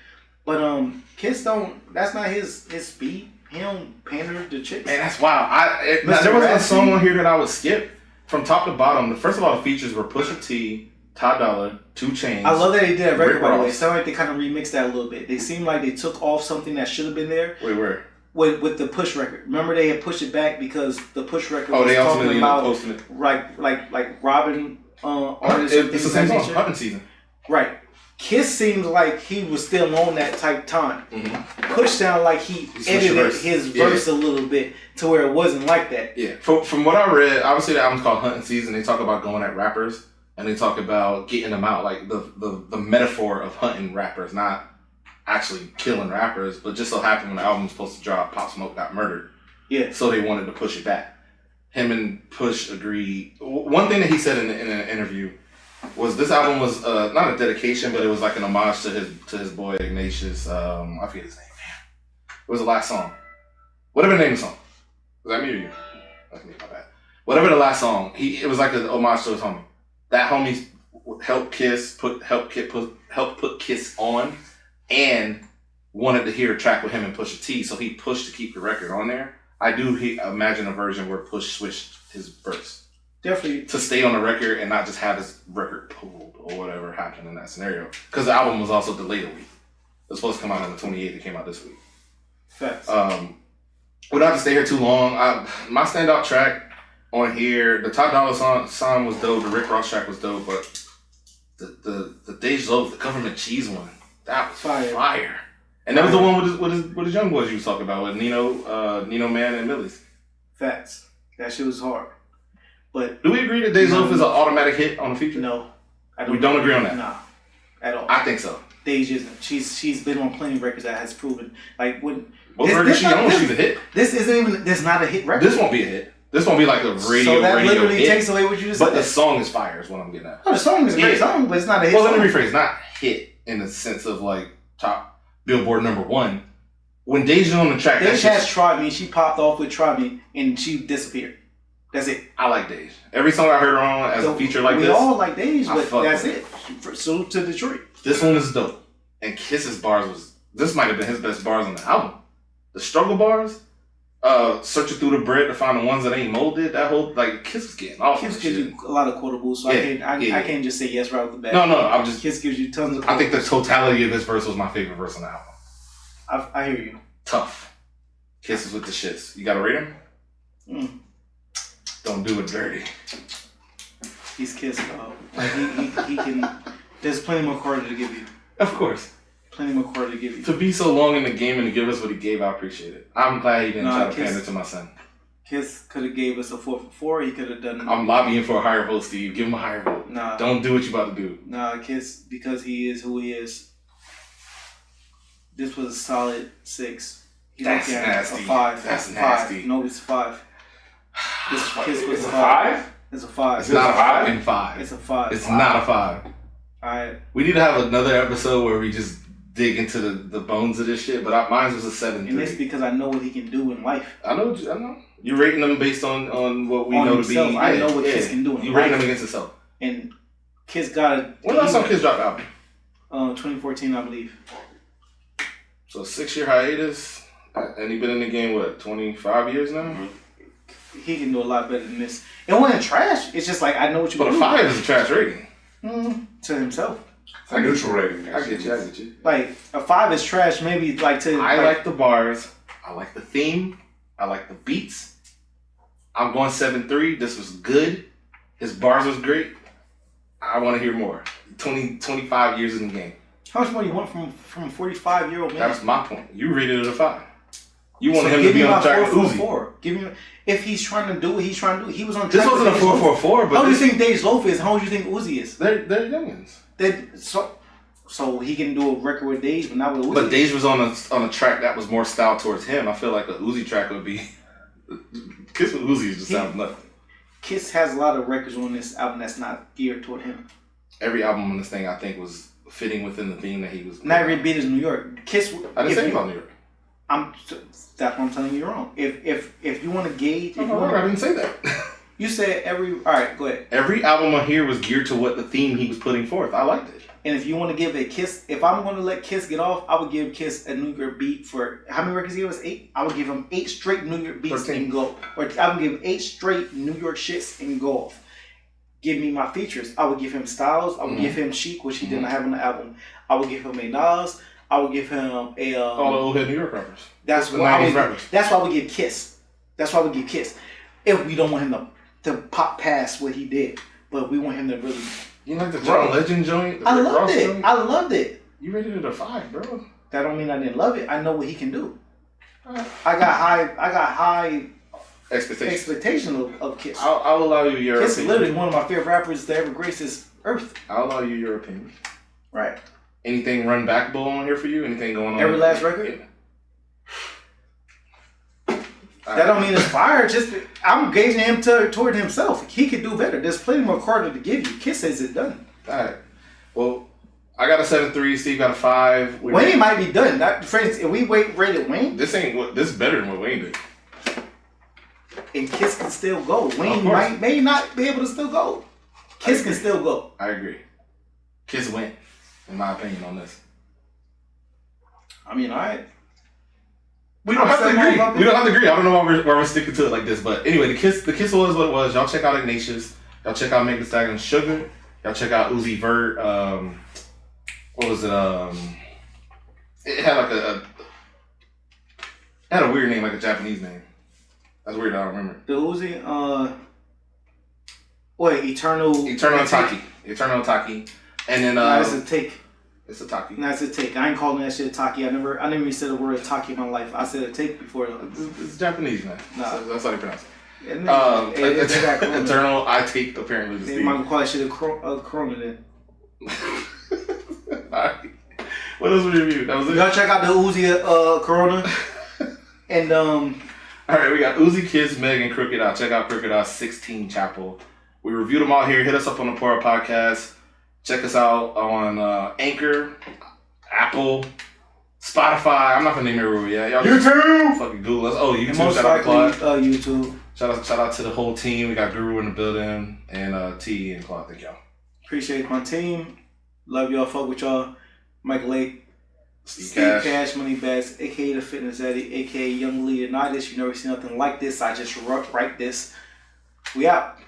But Kiss don't. That's not his speed. He don't pander to chicks. Man, that's wild. There wasn't a song on here that I would skip from top to bottom. First of all, the features were Pusha T, Ty Dolla, 2 Chainz. I love that they did that record, Rick by the way. Ross. It sounded like they kind of remixed that a little bit. They seemed like they took off something that should have been there. Wait, where? With the Push record. Remember they had pushed it back because the Push record Oh, was they talking ultimately ended up about posting it. like robbing artists. and It's the things same of that song, nature. Hunting Season. Right. Kiss seemed like he was still on that type time. Mm-hmm. Push sounded like he edited his verse a little bit to where it wasn't like that. Yeah. From what I read, obviously the album's called Hunting Season. They talk about going at rappers and they talk about getting them out, like the metaphor of hunting rappers, not actually killing rappers, but just so happened when the album was supposed to drop, Pop Smoke got murdered. Yeah. So they wanted to push it back. Him and Push agreed. One thing that he said in an interview was this album was not a dedication, but it was like an homage to his boy Ignatius. I forget his name. It was the last song. Whatever the name of the song. Was that me or you? That's me, my bad. Whatever the last song, it was like an homage to his homie. That homie helped put Kiss on, and wanted to hear a track with him and Pusha T, so he pushed to keep the record on there. I do imagine a version where Push switched his verse. Definitely. To stay on the record and not just have his record pulled or whatever happened in that scenario. Because the album was also delayed a week. It was supposed to come out on the 28th. It came out this week. Facts. Without to stay here too long, my standout track on here, the Ty Dolla song was dope. The Rick Ross track was dope, but the Deja Love, the Government Cheese one, that was fire. And that was the one with his young boys you was talking about with Nino Man and Millie's. Facts. That shit was hard. But do we agree that Deja Love is an automatic hit on the feature? No, We don't agree on that. Nah, at all. I think so. Deja isn't. She's been on plenty of records that has proven like when. What record she on? She's a hit. This isn't even. This not a hit record. This won't be a hit. This won't be like a radio. So that literally hit. takes away what you just said. But the song is fire. Is what I'm getting at. No, the song is a great song, but it's not a hit. Well, song. let me rephrase. Not hit in the sense of like top Billboard #1. When Deja on the track, Deja has Tried Me. She popped off with Tried Me, and she disappeared. That's it. I like Deja. Every song I heard her on as a feature like this. We all like Deja, but that's it. Salute to Detroit. This one is dope. And Kiss's bars this might have been his best bars on the album. The struggle bars, searching through the bread to find the ones that ain't molded, that whole, like, Kiss was getting off. Kiss gives you a lot of quotables, so I can't just say yes right off the bat. No, I'm just. Kiss gives you tons of quotables. I think the totality of this verse was my favorite verse on the album. I hear you. Tough. Kisses with the shits. You gotta rate him? Don't do it dirty. He's Kiss, though. Like, he can. There's plenty more Carter to give you. Of course. Plenty more Carter to give you. To be so long in the game and to give us what he gave, I appreciate it. I'm glad he didn't try to pander to my son. Kiss could have gave us a 4 for 4. He could have done. I'm lobbying for a higher vote, Steve. Give him a higher vote. Nah. Don't do what you about to do. Nah, Kiss, because he is who he is. This was a solid 6. That's nasty. A 5. That's a nasty. 5. No, it's a 5. This Kiss was a 5? It's a 5. It's not a fucking 5. It's a 5. It's not a 5. Alright. We need to have another episode where we just dig into the bones of this shit, but mine was a 7-3. And it's because I know what he can do in life. I know. You're rating them based on what we know himself. to be. I know what Kiss can do in You life. rating them against himself. And Kiss got a... When last time Kiss dropped the album? 2014, I believe. So 6-year hiatus, and he been in the game, what, 25 years now? Mm-hmm. He can do a lot better than this. It wasn't trash. It's just like, I know what you But do. a 5 is a trash rating. To himself. It's a neutral rating. I get you. Like, a 5 is trash, maybe like to... I like the bars. I like the theme. I like the beats. I'm going 7-3. This was good. His bars was great. I want to hear more. 25 years in the game. How much more you want from a 45-year-old man? That's my point. You rated it a 5. You wanted him to be on the track with Uzi. Give me, if he's trying to do what he's trying to do, he was on track. This wasn't a 4-4-4, but how do you think Dej Loaf is? How do you think Uzi is? They're youngins. So he can do a record with Dej, but not with Uzi. But Dej was on a track that was more styled towards him. I feel like a Uzi track would be. Kiss with Uzi is just sounds nuts. Kiss has a lot of records on this album that's not geared toward him. Every album on this thing, I think, was fitting within the theme that he was. Not every beat is New York. Kiss. I didn't say about New York. That's what I'm telling you. You're wrong. If you want to gauge, I didn't say that. You said every. All right, go ahead. Every album on here was geared to what the theme he was putting forth. I liked it. And if you want to give a Kiss, if I'm going to let Kiss get off, I would give Kiss a New York beat for how many records he was? 8. I would give him 8 straight New York beats 13. and go. Or I would give him 8 straight New York shits and go off. Give me my features. I would give him Styles. I would give him Chic, which he did not have on the album. I would give him a Nas. I would give him a. All the old head New York rappers. That's why I would give Kiss. That's why I would give Kiss. If we don't want him to pop past what he did, but we want him to really. You like the John Legend joint? I loved it. I loved it. You rated it a 5, bro. That don't mean I didn't love it. I know what he can do. I got high expectation of Kiss. I'll allow you your Kiss opinion. is literally one of my favorite rappers to ever grace this earth. I'll allow you your opinion. Right. Anything run backable on here for you? Anything going on? Every last record? That don't mean it's fire. Just I'm gauging him toward himself. He could do better. There's plenty more Carter to give you. Kiss says it's done. All right. Well, I got a 7.3. Steve got a 5. Wayne might be done. Friends, if we rated Wayne, this is better than what Wayne did. And Kiss can still go. Wayne may not be able to still go. Kiss can still go. I agree. Kiss went, in my opinion, on this. I mean, all right. We don't have to agree. We don't have to agree. I don't know why we're sticking to it like this, but anyway, the kiss was what it was. Y'all check out Ignatius. Y'all check out Meg the Stallion, Suga. Y'all check out Uzi Vert. What was it? It had like it had a weird name, like a Japanese name. That's weird. I don't remember. The Uzi. Eternal Itake. Eternal Itake. And then it's Itake. It's Itake. No, it's Itake. I ain't calling that shit Itake. I never even said the word Itake in my life. I said Itake before. It's Japanese, man. Nah. That's how they pronounce it. Eternal Eternal Itake apparently. They might call that shit a Corona then. Alright. What else was your review? That was it. Y'all check out the Uzi Corona. And alright, we got Uzi, Kiss, Meg, and Crooked out. Check out Crooked out 16 Chapel. We reviewed them all here. Hit us up on the Poor Podcast. Check us out on Anchor, Apple, Spotify. I'm not gonna name everywhere yet. Y'all YouTube. Fucking Google us. Oh, YouTube. Most Shout out to Claude. YouTube. Shout out to the whole team. We got Guru in the building and T and Claude. Thank y'all. Appreciate my team. Love y'all. Fuck with y'all. Michael 8. Steve Cash Money Bags, aka the Fitness Eddie, aka Young Leonidas. You never seen nothing like this. I just write this. We out.